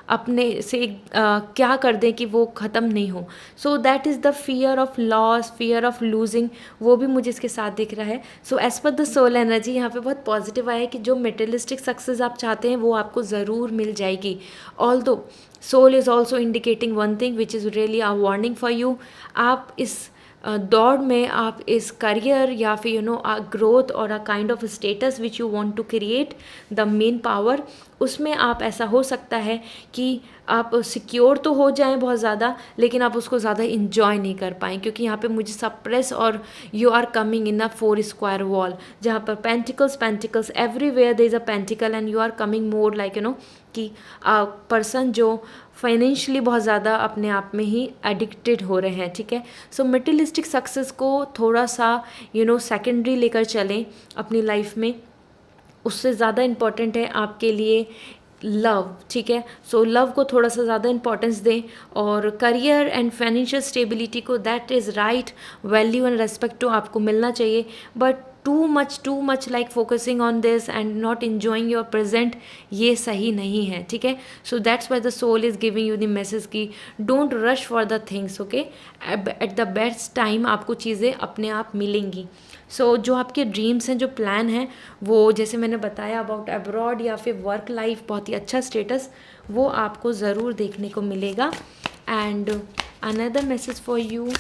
अपने से क्या कर दें कि वो ख़त्म नहीं हो. So that is the fear of loss, fear of losing, वो भी मुझे इसके साथ दिख रहा है. So as per the soul energy यहाँ पे बहुत पॉजिटिव आया है कि जो मेटेलिस्टिक सक्सेस आप चाहते हैं वो आपको ज़रूर मिल जाएगी. Although soul is also indicating one thing which is really a warning for you. आप इस दौड़ में, आप इस करियर या फिर ग्रोथ और a kind of status which you want to create the main power, उसमें आप ऐसा हो सकता है कि आप सिक्योर तो हो जाएं बहुत ज़्यादा, लेकिन आप उसको ज़्यादा इंजॉय नहीं कर पाएँ क्योंकि यहाँ पे मुझे सप्रेस और you are coming in a 4 square wall, जहाँ पर pentacles everywhere there is a pentacle and you are coming more like कि पर्सन जो फाइनेंशियली बहुत ज़्यादा अपने आप में ही एडिक्टेड हो रहे हैं. ठीक है, सो मटेरियलिस्टिक सक्सेस को थोड़ा सा सेकेंडरी लेकर चलें अपनी लाइफ में. उससे ज़्यादा इम्पॉर्टेंट है आपके लिए लव. ठीक है, सो लव को थोड़ा सा ज़्यादा इंपॉर्टेंस दें और करियर एंड फाइनेंशियल स्टेबिलिटी को, that is right value and respect to आपको मिलना चाहिए. But too much like focusing on this and not enjoying your present, ये सही नहीं है. ठीक है, so that's why the soul is giving you the message की don't rush for the things. Okay, at the best time आपको चीज़ें अपने आप मिलेंगी. सो जो आपके ड्रीम्स हैं, जो प्लान हैं, वो जैसे मैंने बताया अबाउट अब्रॉड या फिर वर्क लाइफ, बहुत ही अच्छा स्टेटस, वो आपको ज़रूर देखने को मिलेगा. And another message for you,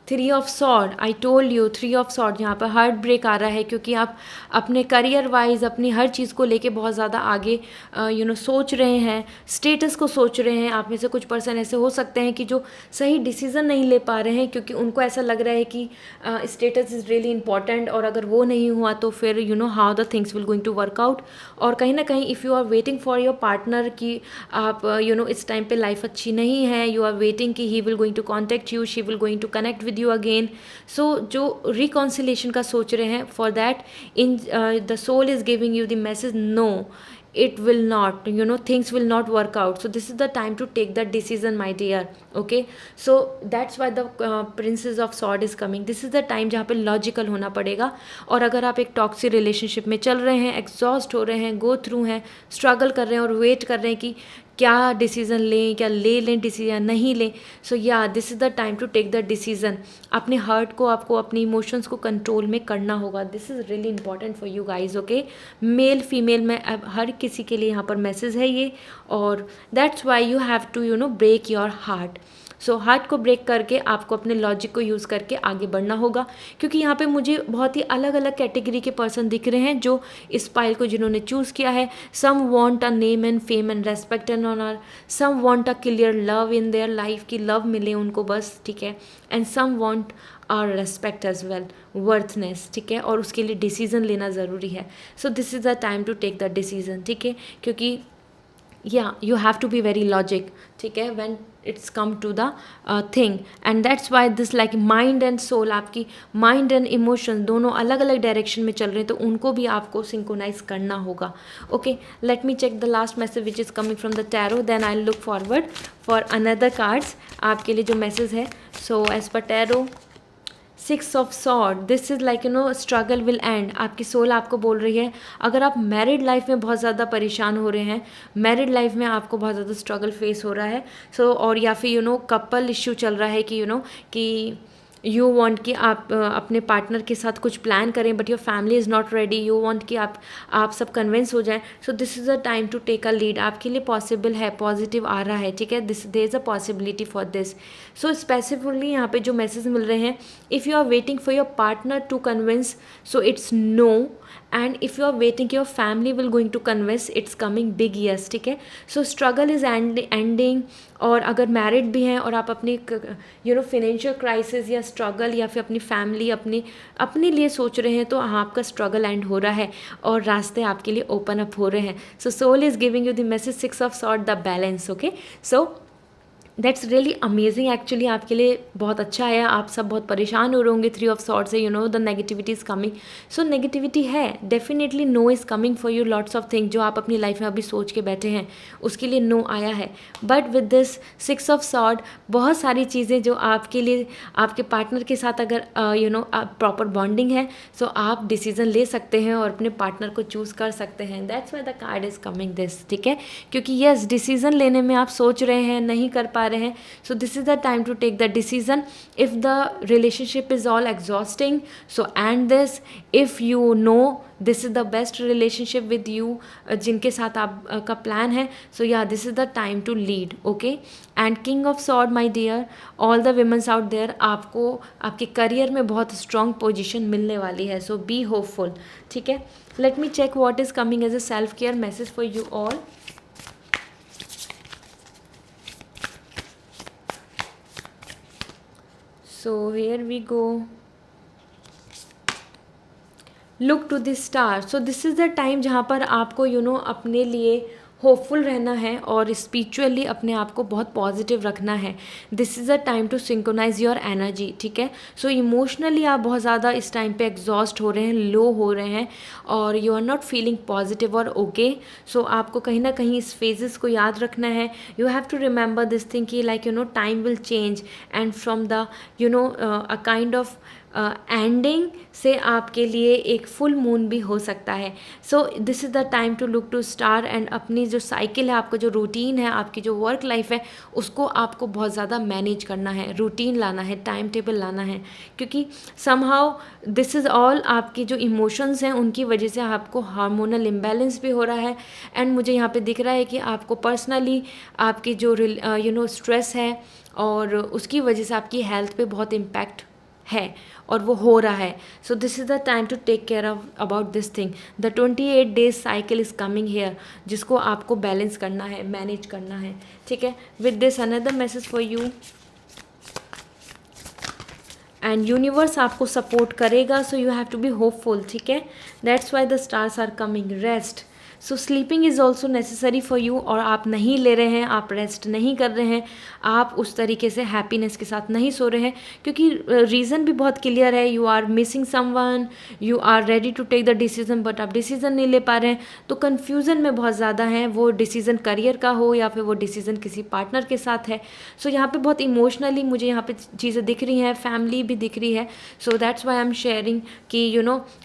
3 of sword. I told you 3 of sword यहाँ पर हार्ट ब्रेक आ रहा है क्योंकि आप अपने करियर वाइज अपनी हर चीज़ को लेके बहुत ज़्यादा आगे सोच रहे हैं, स्टेटस को सोच रहे हैं. आप में से कुछ पर्सन ऐसे हो सकते हैं कि जो सही डिसीज़न नहीं ले पा रहे हैं क्योंकि उनको ऐसा लग रहा है कि स्टेटस इज़ रियली इंपॉर्टेंट और अगर वो नहीं हुआ तो फिर how the things will going to work out. और कहीं ना कहीं if you are waiting for your partner कि आप इस टाइम पे लाइफ अच्छी नहीं है, यू आर वेटिंग कि he will going to contact you, she will going to connect with with you again. So जो रिकॉन्सिलेशन का सोच रहे हैं, for that in the soul is giving you the message, no, it will not, things will not work out. So this is the time to take that decision, my dear. Okay, so that's why the princess of sword is coming. This is the time जहाँ पे लॉजिकल होना पड़ेगा. और अगर आप एक टॉक्सिक रिलेशनशिप में चल रहे हैं, एग्जॉस्ट हो रहे हैं, गो थ्रू हैं, स्ट्रगल कर रहे हैं और वेट कर रहे हैं कि क्या डिसीज़न लें, क्या ले लें डिसीजन, नहीं लें, सो या this is the time to take the decision. अपने हार्ट को, आपको अपनी इमोशंस को कंट्रोल में करना होगा. This is really important for you guys. Okay, male female में अब हर किसी के लिए यहाँ पर मैसेज है ये. और that's why you have to break your heart. So heart को ब्रेक करके आपको अपने लॉजिक को यूज़ करके आगे बढ़ना होगा. क्योंकि यहाँ पे मुझे बहुत ही अलग अलग कैटेगरी के पर्सन दिख रहे हैं जो इस पाइल को जिन्होंने चूज़ किया है. Some want a name and fame and respect and honour. Some want a clear love in their life, की लव मिले उनको बस, ठीक है. And some want are respect as well, worthness, ठीक है. और उसके लिए डिसीज़न लेना ज़रूरी है. So this is the time to take the decision, ठीक है. क्योंकि you have to be very logic, ठीक है, when it's come to the thing. And that's why this like mind and soul, आपकी mind and emotion दोनों अलग अलग डायरेक्शन में चल रहे हैं, तो उनको भी आपको सिंक्रोनाइज करना होगा. Okay, let me check the last message which is coming from the tarot, then I look forward for another cards. आपके लिए जो मैसेज है, so as per tarot, 6 of sword, this is like struggle will end. आपकी सोल आपको बोल रही है, अगर आप मैरिड लाइफ में बहुत ज़्यादा परेशान हो रहे हैं, मैरिड लाइफ में आपको बहुत ज़्यादा स्ट्रगल फेस हो रहा है, सो और या फिर कपल इश्यू चल रहा है कि कि यू वांट कि आप अपने पार्टनर के साथ कुछ प्लान करें, but your family is not ready, you want कि आप सब कन्विंस हो जाएं. So this is a time to take a lead. आपके लिए पॉसिबल है, पॉजिटिव आ रहा है, ठीक है. This there is a possibility for this. So specifically यहाँ पे जो मैसेज मिल रहे हैं, if you are waiting for your partner to convince, so it's no. And if you are waiting your family will going to convince, it's coming big yes, ठीक है. So struggle is ending. और अगर मैरिड भी हैं और आप अपनी फिनेंशियल क्राइसिस या स्ट्रगल या फिर अपनी फैमिली अपने लिए सोच रहे हैं, तो हाँ, आपका स्ट्रगल एंड हो रहा है और रास्ते आपके लिए ओपन अप हो रहे हैं. So soul is giving you the message 6 of sword, the balance. Okay, so that's really amazing. Actually आपके लिए बहुत अच्छा है. आप सब बहुत परेशान हो रहे होंगे 3 ऑफ सॉर्ड से, the negativity is coming. So negativity है, definitely no is coming for you, lots of thing जो आप अपनी लाइफ में अभी सोच के बैठे हैं, उसके लिए नो आया है. But with this 6 of sword, बहुत सारी चीज़ें जो आपके लिए, आपके पार्टनर के साथ अगर प्रॉपर बॉन्डिंग है, सो आप डिसीजन ले सकते हैं और अपने पार्टनर को चूज़ कर सकते हैं. That's why the card is coming this, ठीक है. क्योंकि यस, डिसीजन लेने में आप सोच रहे हैं, नहीं कर पा रहे हैं, so this is the time to take the decision. If the relationship is all exhausting, so end this. If you know this is the best relationship with you, जिनके साथ आप का प्लान है, so yeah, this is the time to lead. Okay, and king of sword, my dear, all the women out there, आपको आपके करियर में बहुत strong position मिलने वाली है, so be hopeful, ठीक है. Let me check what is coming as a self care message for you all. So here we go. Look to the star. So this is the time जहाँ पर आपको अपने लिए होपफुल रहना है और स्पिरिचुअली अपने आप को बहुत पॉजिटिव रखना है. This is a time to synchronise your energy, ठीक है. सो इमोशनली आप बहुत ज़्यादा इस टाइम पे एग्जॉस्ट हो रहे हैं, लो हो रहे हैं और you are not feeling positive और ओके. सो आपको कहीं ना कहीं इस फेजेस को याद रखना है. You have to remember this thing कि like time will change and from the a kind of ending से आपके लिए एक फुल मून भी हो सकता है. So this is the time to look to star and अपनी जो साइकिल है, आपका जो रूटीन है, आपकी जो वर्क लाइफ है, उसको आपको बहुत ज़्यादा मैनेज करना है, रूटीन लाना है, टाइम टेबल लाना है. क्योंकि समहाउ दिस इज़ ऑल आपकी जो इमोशंस हैं उनकी वजह से आपको हार्मोनल इम्बैलेंस भी हो रहा है. एंड मुझे यहाँ पे दिख रहा है कि आपको पर्सनली आपकी जो स्ट्रेस है और उसकी वजह से आपकी हेल्थ पे बहुत इम्पैक्ट है और वो हो रहा है. So this is the time to take care of about this thing. The 28 days cycle is coming here, जिसको आपको बैलेंस करना है, मैनेज करना है, ठीक है. With this another message for you. And universe आपको सपोर्ट करेगा, so you have to be hopeful, ठीक है. That's why the stars are coming. Rest. So sleeping is also necessary for you, और आप नहीं ले रहे हैं, आप रेस्ट नहीं कर रहे हैं, आप उस तरीके से हैप्पीनेस के साथ नहीं सो रहे हैं, क्योंकि रीज़न भी बहुत क्लियर है, you are missing someone, you are ready to take the decision but आप डिसीजन नहीं ले पा रहे हैं, तो कन्फ्यूज़न में बहुत ज़्यादा हैं, वो डिसीज़न करियर का हो या फिर वो डिसीज़न किसी पार्टनर के साथ है। सो यहाँ पे बहुत इमोशनली मुझे यहाँ पे चीज़ें दिख रही हैं, फैमिली भी दिख रही है। So that's Y I am sharing कि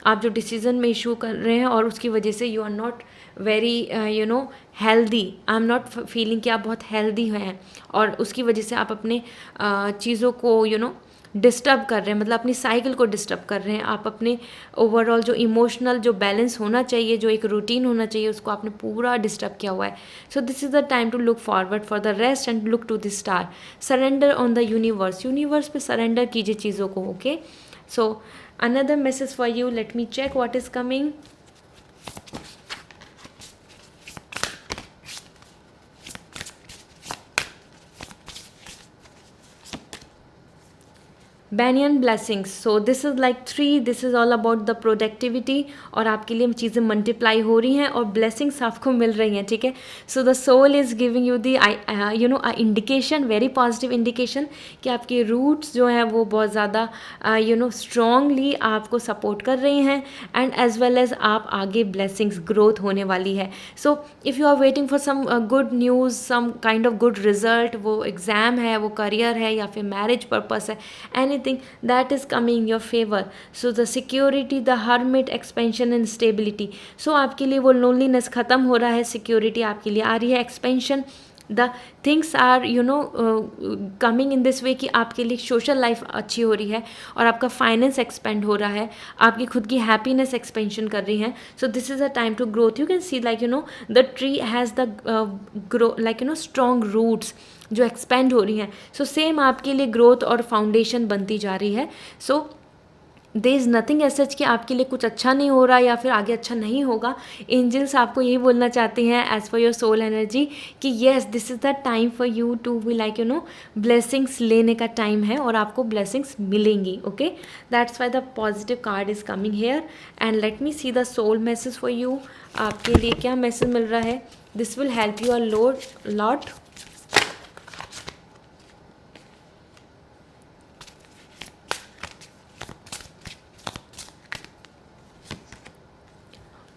आप जो डिसीज़न में इशू कर रहे हैं और उसकी वजह से you are not very healthy, I am not feeling कि आप बहुत हेल्दी हैं, और उसकी वजह से आप अपने चीज़ों को डिस्टर्ब कर रहे हैं, मतलब अपनी साइकिल को डिस्टर्ब कर रहे हैं, आप अपने ओवरऑल जो इमोशनल जो बैलेंस होना चाहिए, जो एक रूटीन होना चाहिए, उसको आपने पूरा डिस्टर्ब किया हुआ है। So this is the time to look forward for the rest and look to the star, surrender on the universe, universe पे सरेंडर कीजिए चीज़ों को। Okay, so another message for you, let me check what is coming. Banyan blessings. So this is like 3, this is all about the productivity, और आपके लिए चीज़ें मल्टीप्लाई हो रही हैं और ब्लेसिंग्स आपको मिल रही हैं, ठीक है। So the soul is giving you the indication, very positive indication, कि आपके रूट्स जो हैं वो बहुत ज़्यादा स्ट्रांगली आपको सपोर्ट कर रही हैं, एंड एज वेल एज आप आगे ब्लेसिंग्स ग्रोथ होने वाली है। So if you are waiting for some good news, some kind of good result, वो एग्ज़ाम है, वो करियर है, या फिर मैरिज पर्पस है, anything that is coming in your favor. So the security, the hermit, expansion and stability. So आपके लिए वो loneliness ख़त्म हो रहा है, security आपके लिए आ रही है, expansion, the things are coming in this way कि आपके लिए सोशल लाइफ अच्छी हो रही है, और आपका फाइनेंस एक्सपेंड हो रहा है, आपकी खुद की हैप्पीनेस एक्सपेंशन कर रही है। So this is a time to growth. You can see the tree has the grow strong roots जो एक्सपेंड हो रही हैं। सो सेम आपके लिए ग्रोथ और फाउंडेशन बनती जा रही है। So there is nothing as such कि आपके लिए कुछ अच्छा नहीं हो रहा या फिर आगे अच्छा नहीं होगा। एंजल्स आपको यही बोलना चाहते हैं as for your soul energy कि yes, this is the time for you to be blessings लेने का टाइम है, और आपको ब्लेसिंग्स मिलेंगी। Okay, that's why the positive card is coming here, and let me see the soul message for you. आपके लिए क्या मैसेज मिल रहा है? This will help you a lot.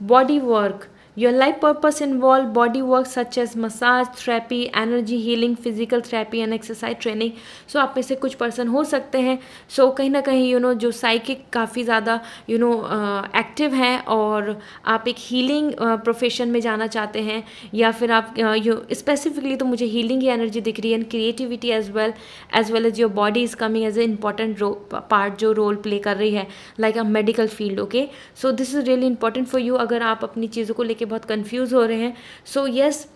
Body work. Your life purpose involve body work such as massage, therapy, energy healing, physical therapy and exercise training. So आप में से कुछ पर्सन हो सकते हैं कहीं ना कहीं जो साइकिक काफ़ी ज़्यादा एक्टिव हैं, और आप एक हीलिंग प्रोफेशन में जाना चाहते हैं, या फिर आप स्पेसिफिकली तो मुझे हीलिंग की एनर्जी दिख रही है, and creativity as well as your body is coming as a important part जो रोल प्ले कर रही है, like a medical field. Okay, so this is really important for you अगर आप अपनी चीज़ों को लेके बहुत कंफ्यूज हो रहे हैं। So yes,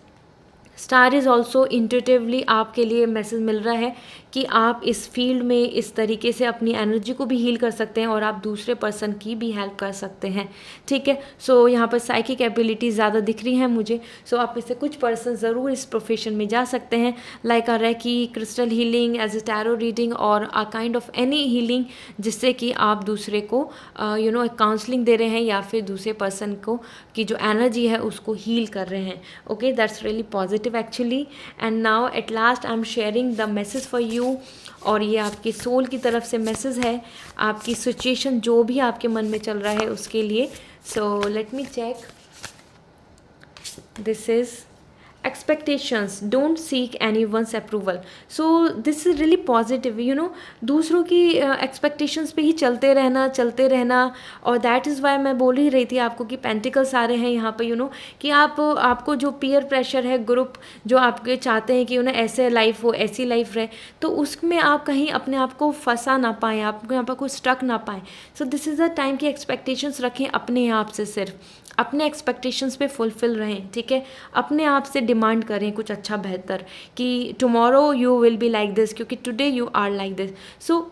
star is also intuitively आपके लिए मैसेज मिल रहा है कि आप इस फील्ड में इस तरीके से अपनी एनर्जी को भी हील कर सकते हैं, और आप दूसरे पर्सन की भी हेल्प कर सकते हैं, ठीक है। सो यहाँ पर साइकिक एबिलिटीज़ ज़्यादा दिख रही हैं मुझे। सो आप में से कुछ पर्सन ज़रूर इस प्रोफेशन में जा सकते हैं, like a reiki, crystal healing, as a tarot reading, और a kind of any healing, जिससे कि आप दूसरे को एक काउंसलिंग दे रहे हैं, या फिर दूसरे पर्सन को की जो एनर्जी है उसको हील कर रहे हैं। Okay, that's really positive actually. And now at last I am sharing the message for you, और ये आपके सोल की तरफ से मैसेज है, आपकी सिचुएशन जो भी आपके मन में चल रहा है उसके लिए। So let me check, this is expectations, don't seek anyone's approval. So this is really positive, दूसरों की expectations पे ही चलते रहना, और that is why मैं बोल ही रही थी आपको कि पेंटिकल्स आ रहे हैं यहाँ पे, कि आपको जो पीयर प्रेशर है, ग्रुप जो आपके चाहते हैं कि ऐसे लाइफ हो, ऐसी लाइफ रहे, तो उसमें आप कहीं अपने आप को फंसा ना पाएँ, आप यहाँ पर कोई स्टक ना पाएँ। सो दिस इज़ द टाइम कि एक्सपेक्टेशंस रखें अपने आप से, सिर्फ अपने एक्सपेक्टेशंस पे फुलफिल रहें, ठीक है। अपने आप से डिमांड करें कुछ अच्छा बेहतर, कि tomorrow you will be like this, क्योंकि today you are like this. So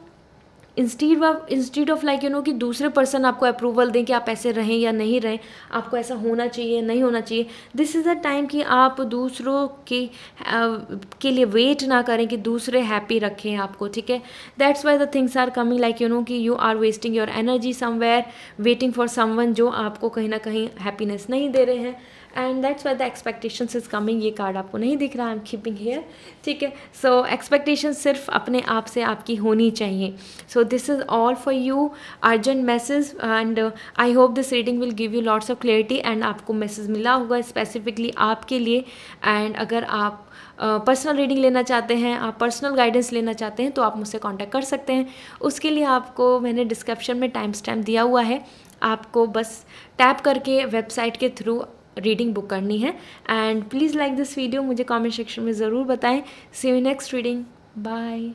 instead of like कि दूसरे पर्सन आपको अप्रूवल दें कि आप ऐसे रहें या नहीं रहें, आपको ऐसा होना चाहिए नहीं होना चाहिए, दिस इज़ द टाइम कि आप दूसरों के लिए वेट ना करें कि दूसरे हैप्पी रखें आपको, ठीक है। That's why the things are coming like कि you are wasting your energy somewhere waiting for someone जो आपको कहीं ना कहीं हैप्पीनेस नहीं दे रहे हैं, and that's why the expectations is coming. ये कार्ड आपको नहीं दिख रहा, आई एम कीपिंग हेयर, ठीक है। सो एक्सपेक्टेशन सिर्फ अपने आप से आपकी होनी चाहिए। सो this is all for you, urgent message, and I hope this reading will give you lots of clarity, and आपको मैसेज मिला होगा स्पेसिफिकली आपके लिए। एंड अगर आप पर्सनल रीडिंग लेना चाहते हैं, आप पर्सनल गाइडेंस लेना चाहते हैं, तो आप मुझसे कांटेक्ट कर सकते हैं। उसके लिए आपको मैंने डिस्क्रिप्शन में टाइम स्टैम्प दिया हुआ है, आपको बस टैप करके वेबसाइट के थ्रू रीडिंग बुक करनी है। And please like this video, मुझे कमेंट सेक्शन में ज़रूर बताएं। सी यू नेक्स्ट रीडिंग, बाय।